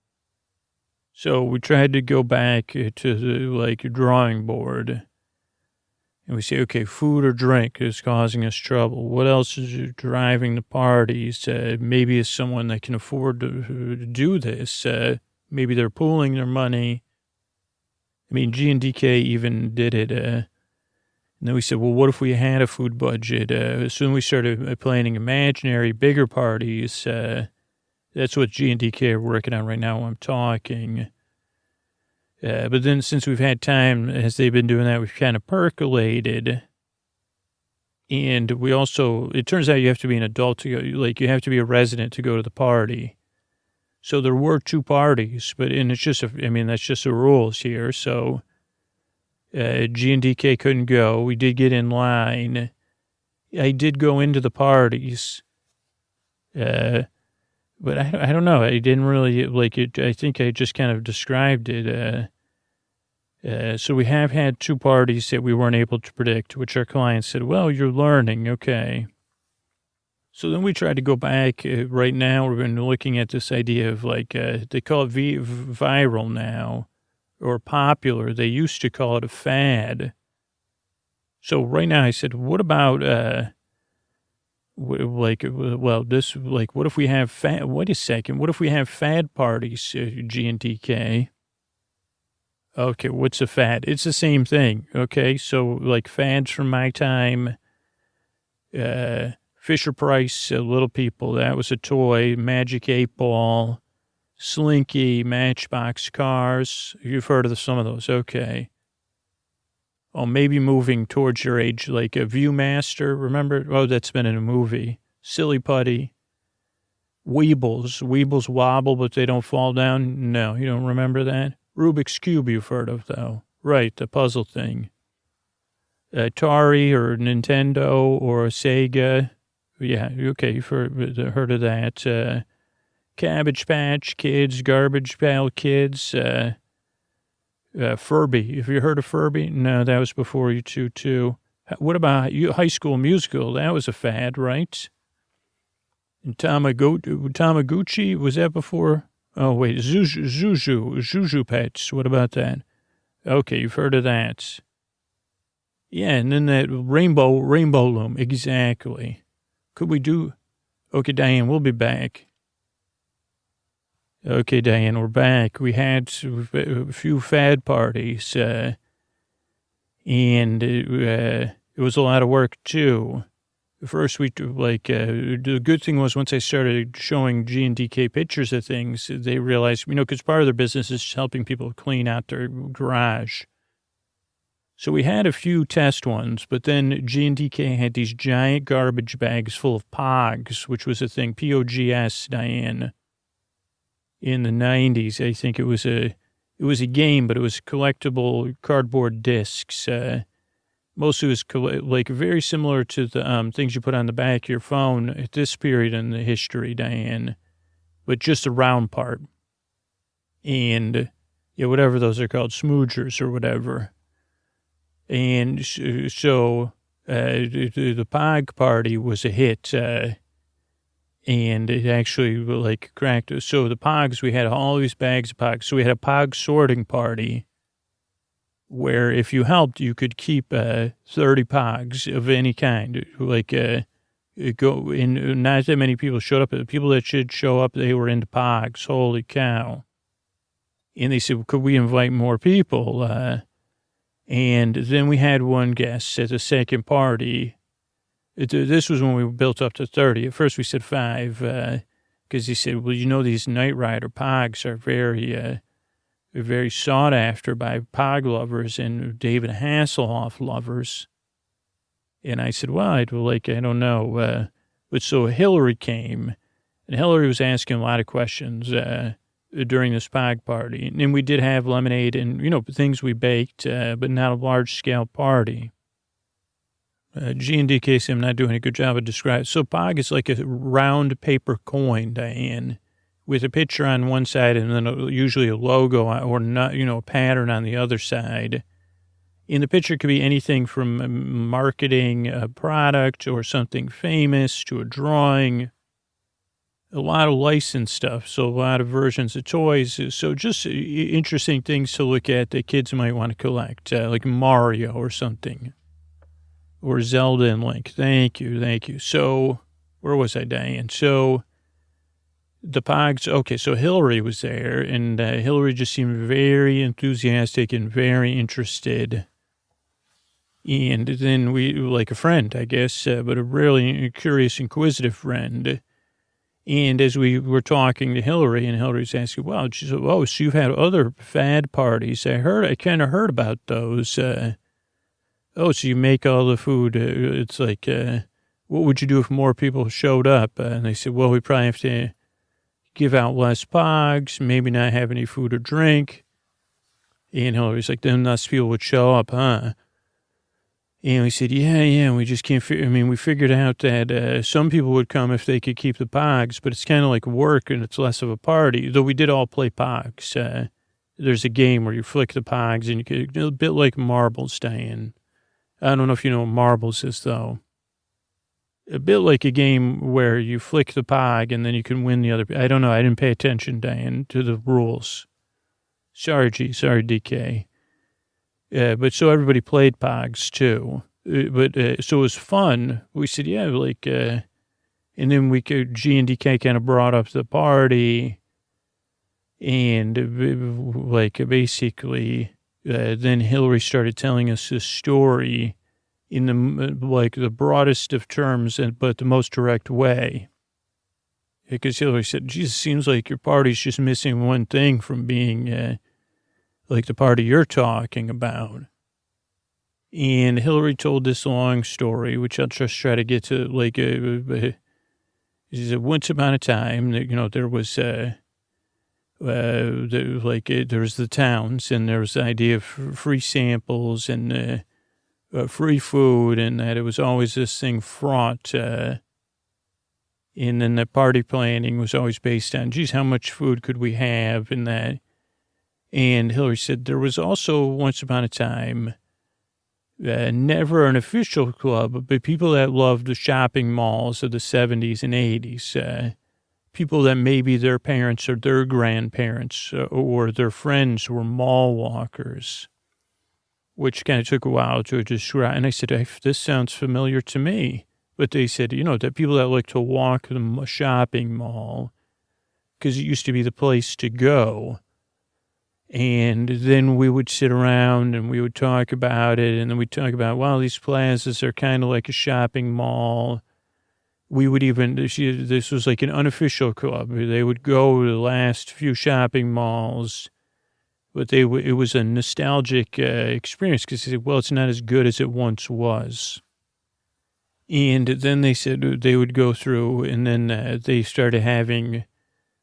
So we tried to go back to the drawing board. And we say, okay, food or drink is causing us trouble. What else is driving the parties? Maybe it's someone that can afford to do this. Maybe they're pooling their money. I mean, G&DK even did it. And then we said, well, what if we had a food budget? Soon we started planning imaginary, bigger parties. That's what G&DK are working on right now while I'm talking. But then since we've had time, as they've been doing that, we've kind of percolated. And we also, it turns out you have to be an adult to go, you have to be a resident to go to the party. So there were 2 parties, and it's just, that's just the rules here. So G&DK couldn't go. We did get in line. I did go into the parties. But I don't know. I didn't really like it. I think I just kind of described it. So we have had 2 parties that we weren't able to predict, which our clients said, well, you're learning. Okay. So then we tried to go back. Right now, we've been looking at this idea of they call it viral now or popular. They used to call it a fad. So right now I said, what about, what if we have wait a second. What if we have fad parties, G&DK? Okay, what's a fad? It's the same thing. Okay, so fads from my time, Fisher Price, Little People, that was a toy, Magic 8-Ball, Slinky, Matchbox Cars. You've heard of some of those. Okay. Oh, maybe moving towards your age, like a Viewmaster. Remember? Oh, that's been in a movie. Silly Putty. Weebles. Weebles wobble, but they don't fall down. No, you don't remember that? Rubik's Cube you've heard of, though. Right, the puzzle thing. Atari or Nintendo or Sega. Yeah, okay, you've heard of that. Cabbage Patch Kids, Garbage Pail Kids, Furby. Have you heard of Furby? No, that was before you two, too. What about High School Musical? That was a fad, right? And Tamagotchi, was that before? Oh, wait, Zuzu Pets. What about that? Okay, you've heard of that. Yeah, and then that rainbow loom. Exactly. Could we do? Okay, Diane, we'll be back. Okay, Diane, we're back. We had a few fad parties, and it was a lot of work, too. First, the good thing was once I started showing G&DK pictures of things, they realized, because part of their business is helping people clean out their garage. So we had a few test ones, but then G&DK had these giant garbage bags full of Pogs, which was a thing, P-O-G-S, Diane, in the 90s. I think it was a game, but it was collectible cardboard discs. Mostly was like very similar to the things you put on the back of your phone at this period in the history, Diane, but just the round part. And yeah, whatever those are called, smoogers or whatever. And so the Pog party was a hit, and it actually like cracked. So the Pogs, we had all these bags of Pogs. So we had a Pog sorting party where if you helped, you could keep 30 Pogs of any kind. Like go in. Not that many people showed up. The people that should show up, they were into Pogs. Holy cow! And they said, could we invite more people? And then we had one guest at the second party. This was when we built up to 30. At first we said 5, because he said, well, you know, these Knight Rider Pogs are very sought after by Pog lovers and David Hasselhoff lovers. And I said, well, I don't know. But so Hickory came, and Hickory was asking a lot of questions during this Pog party. And we did have lemonade and, you know, things we baked, but not a large-scale party. G&DK said I'm not doing a good job of describing. So Pog is like a round paper coin, Diane, with a picture on one side and then usually a logo or not, you know, a pattern on the other side. And the picture could be anything from marketing a product or something famous to a drawing. A lot of licensed stuff, so a lot of versions of toys. So just interesting things to look at that kids might want to collect, like Mario or something. Or Zelda and Link. Thank you. So, where was I, Diane? So, the Pogs, okay, so Hickory was there, and Hickory just seemed very enthusiastic and very interested. And then we, like a friend, I guess, but a really curious, inquisitive friend. And as we were talking to Hickory, and Hillary's asking, well, she said, oh, so you've had other fad parties. I kind of heard about those. Oh, so you make all the food. It's like, what would you do if more people showed up? And they said, well, we probably have to give out less Pogs, maybe not have any food or drink. And Hillary's like, then less people would show up, huh? And we said, yeah, we just can't we figured out that some people would come if they could keep the Pogs, but it's kind of like work and it's less of a party, though we did all play Pogs. There's a game where you flick the Pogs and you could, a bit like marbles, Diane. I don't know if you know what marbles is, though. A bit like a game where you flick the Pog and then you can win the other. I don't know. I didn't pay attention, Diane, to the rules. Sorry, DK. But so everybody played Pogs too. So it was fun. We said, yeah, like, and then G&DK kind of brought up the party and like basically, then Hickory started telling us this story in the broadest of terms, but the most direct way. Because Hickory said, geez, it seems like your party's just missing one thing from being, like the party you're talking about. And Hickory told this long story, which I'll just try to get to, like, he said, once upon a time, you know, there was, there was the towns, and there was the idea of free samples and free food, and that it was always this thing fraught, and then the party planning was always based on, geez, how much food could we have, and that. And Hickory said there was also, once upon a time, never an official club, but people that loved the shopping malls of the 70s and 80s, people that maybe their parents or their grandparents or their friends were mall walkers, which kind of took a while to describe. And I said, this sounds familiar to me. But they said, you know, that people that like to walk the shopping mall, because it used to be the place to go. And then we would sit around and we would talk about it. And then we'd talk about, well, these plazas are kind of like a shopping mall. We would even, this was like an unofficial club. They would go to the last few shopping malls, but it was a nostalgic experience because they said, well, it's not as good as it once was. And then they said they would go through, and then they started having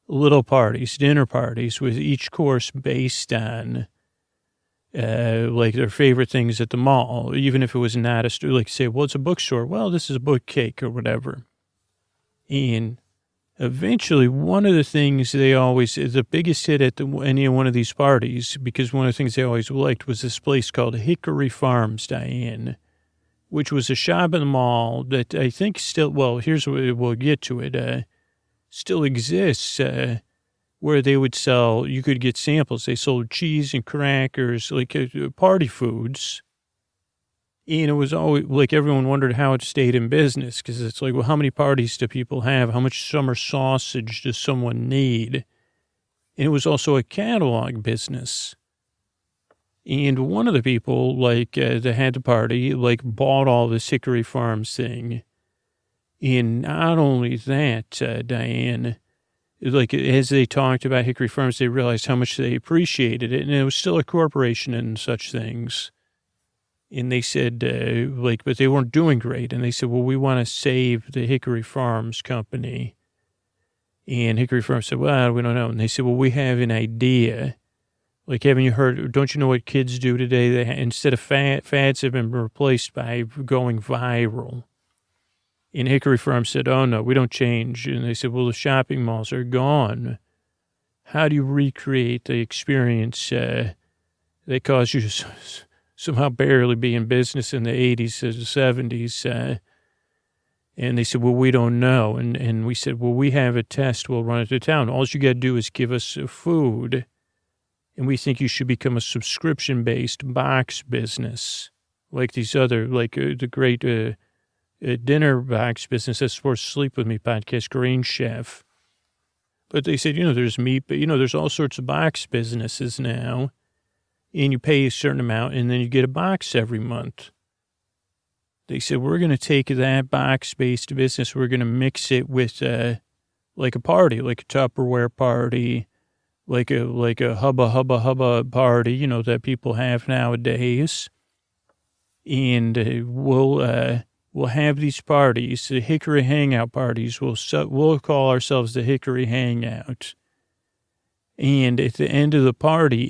little parties, dinner parties, with each course based on like their favorite things at the mall, even if it was not a store. Like say, well, it's a bookstore. Well, this is a book cake or whatever. And eventually, one of the things they always, the biggest hit at any one of these parties, because one of the things they always liked was this place called Hickory Farms, Diane, which was a shop in the mall that I think still, well, here's what we'll get to it, still exists, where they would sell, you could get samples. They sold cheese and crackers, like party foods. And it was always like everyone wondered how it stayed in business because it's like, well, how many parties do people have? How much summer sausage does someone need? And it was also a catalog business. And one of the people, like, that had the party, like, bought all this Hickory Farms thing. And not only that, Diane, like, as they talked about Hickory Farms, they realized how much they appreciated it. And it was still a corporation and such things. And they said, but they weren't doing great. And they said, well, we want to save the Hickory Farms company. And Hickory Farms said, well, we don't know. And they said, well, we have an idea. Like, haven't you heard, don't you know what kids do today? They, instead of fads have been replaced by going viral. And Hickory Farms said, oh, no, we don't change. And they said, well, the shopping malls are gone. How do you recreate the experience that caused you to somehow barely be in business in the 80s to the 70s? And they said, well, we don't know. And we said, well, we have a test. We'll run it to town. All you got to do is give us food. And we think you should become a subscription-based box business, like these other, like the great dinner box business, that's for Sleep With Me podcast, Green Chef. But they said, there's meat, but, there's all sorts of box businesses now. And you pay a certain amount, and then you get a box every month. They said, we're going to take that box-based business, we're going to mix it with, like a party, like a Tupperware party, like a hubba party, that people have nowadays. And we'll have these parties, the Hickory Hangout parties. We'll call ourselves the Hickory Hangout. And at the end of the party,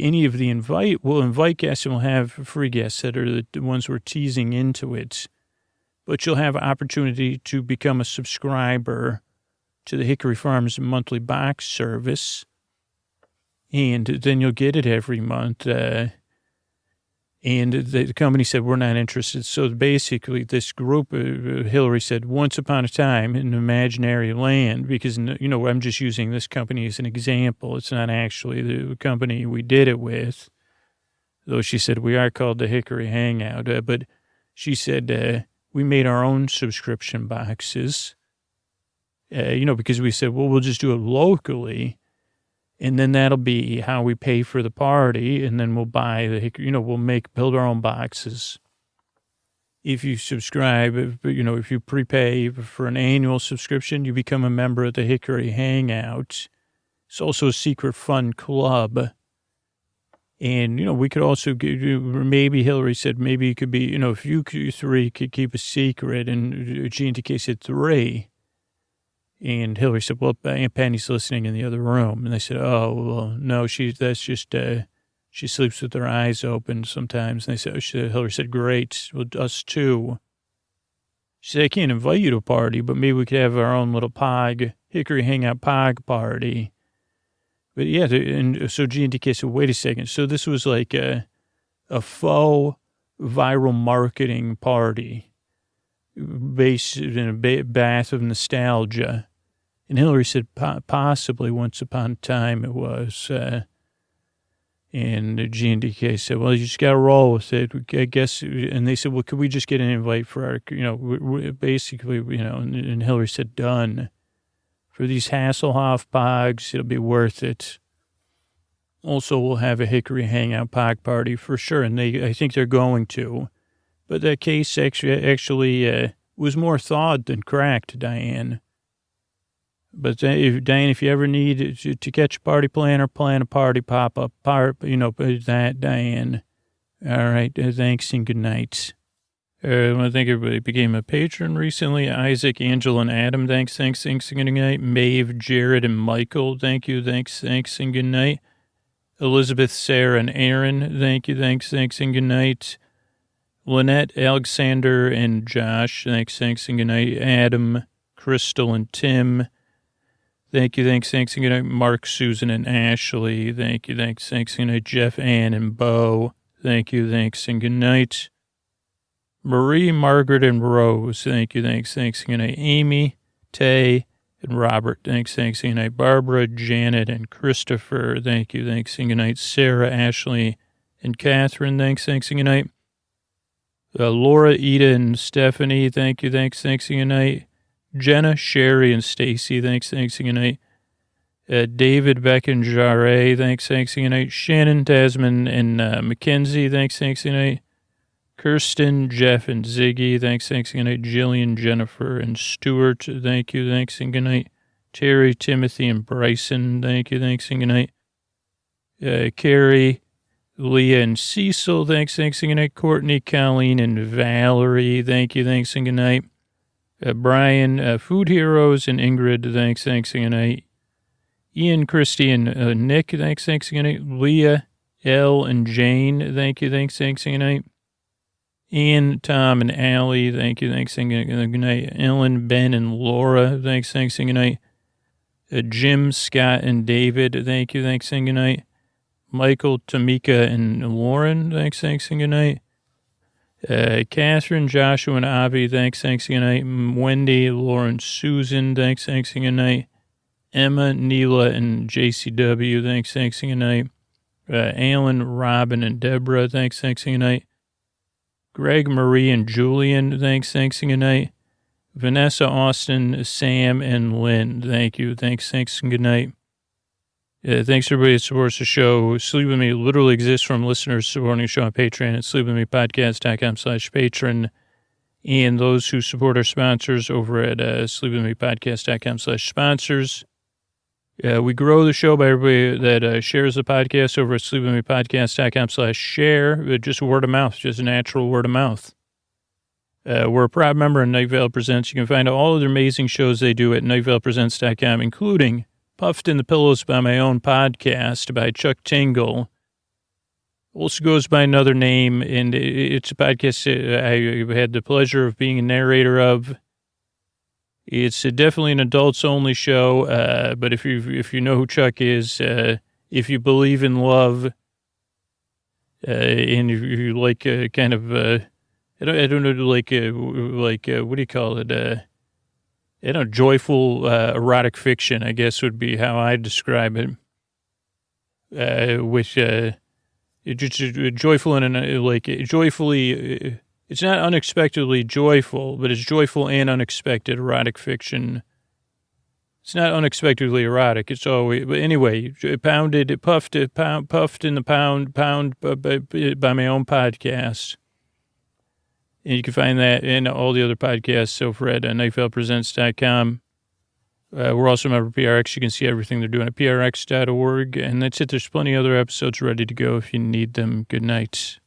we'll invite guests and we'll have free guests that are the ones we're teasing into it. But you'll have an opportunity to become a subscriber to the Hickory Farms monthly box service. And then you'll get it every month. And the company said, we're not interested. So basically this group, Hillary said, once upon a time in an imaginary land, because, I'm just using this company as an example. It's not actually the company we did it with. Though she said, we are called the Hickory Hangout. But she said, we made our own subscription boxes, because we said, well, we'll just do it locally. And then that'll be how we pay for the party. And then we'll buy we'll build our own boxes. If you subscribe, if you prepay for an annual subscription, you become a member of the Hickory Hangout. It's also a secret fun club. And, we could also, maybe Hillary said, maybe it could be, if you three could keep a secret, and G&TK said 3. And Hillary said, well, Aunt Penny's listening in the other room. And they said, oh, well, no, she sleeps with her eyes open sometimes. And they said, Hillary said, great, well, us too. She said, I can't invite you to a party, but maybe we could have our own little Hickory Hangout party. But yeah, and so G&TK said, wait a second. So this was like a faux viral marketing party based in a bath of nostalgia. And Hillary said, possibly once upon a time it was. And G&TK said, well, you just got to roll with it, I guess. And they said, well, could we just get an invite for our, basically, and Hillary said, done. For these Hasselhoff pogs, it'll be worth it. Also, we'll have a Hickory Hangout pog party for sure. And I think they're going to. But that case actually was more thawed than cracked, Diane. But Diane, if you ever need to catch a party planner, plan a party pop-up, that, Diane. All right, thanks and good night. I want to thank everybody who became a patron recently. Isaac, Angela, and Adam, thanks, and good night. Maeve, Jared, and Michael, thank you, thanks, and good night. Elizabeth, Sarah, and Aaron, thank you, thanks, and good night. Lynette, Alexander, and Josh, thanks, and good night. Adam, Crystal, and Tim, thank you, thanks, and good night. Mark, Susan, and Ashley, thank you, thanks, and good night. Jeff, Ann, and Bo, thank you, thanks, and good night. Marie, Margaret, and Rose, thank you, thanks, and good night. Amy, Tay, and Robert, thanks, and good night. Barbara, Janet, and Christopher, thank you, thanks, and good night. Sarah, Ashley, and Catherine, thanks, and good night. Laura, Ida, and Stephanie, thank you, thanks, and good night. Jenna, Sherry, and Stacy, thanks, and good night. David, Beck, and Jarre, thanks, and good night. Shannon, Tasman, and Mackenzie, thanks, and good night. Kirsten, Jeff, and Ziggy, thanks, and good night. Jillian, Jennifer, and Stuart, thank you, thanks, and good night. Terry, Timothy, and Bryson, thank you, thanks, and good night. Carrie, Leah, and Cecil, thanks, and good night. Courtney, Colleen, and Valerie, thank you, thanks, and good night. Brian, Food Heroes, and Ingrid, thanks, and good night. Ian, Christy, and Nick, thanks, and good night. Leah, Elle, and Jane, thank you, thanks, and good night. Ian, Tom, and Allie, thank you, thanks, and good night. Ellen, Ben, and Laura, thanks, and good night. Jim, Scott, and David, thank you, thanks, and good night. Michael, Tamika, and Lauren, thanks, and good night. Catherine, Joshua, and Avi, thanks, and good night. Wendy, Lauren, Susan, thanks, and good night. Emma, Neela, and JCW, thanks, and good night. Alan, Robin, and Deborah, thanks, and good night. Greg, Marie, and Julian, thanks, and good night. Vanessa, Austin, Sam, and Lynn, thank you, thanks, and good night. Thanks everybody that supports the show. Sleep With Me literally exists from listeners supporting the show on Patreon at sleepwithmepodcast.com/patron. And those who support our sponsors over at sleepwithmepodcast.com/sponsors. We grow the show by everybody that shares the podcast over at sleepwithmepodcast.com/share. Just word of mouth, just natural word of mouth. We're a proud member of Night Vale Presents. You can find out all of their amazing shows they do at nightvalepresents.com, including Puffed in the Pillows by My Own Podcast by Chuck Tingle. Also goes by another name, and it's a podcast I had the pleasure of being a narrator of. It's definitely an adults-only show, but if you know who Chuck is, if you believe in love, and if you like kind of, I don't know, like what do you call it? Joyful erotic fiction, I guess would be how I describe it. Which just joyful and like joyfully. It's not unexpectedly joyful, but it's joyful and unexpected erotic fiction. It's not unexpectedly erotic. It's always, but anyway, puffed in the pound by My Own Podcast. And you can find that and all the other podcasts over at nightvalepresents.com. We're also a member of PRX. You can see everything they're doing at prx.org. And that's it. There's plenty of other episodes ready to go if you need them. Good night.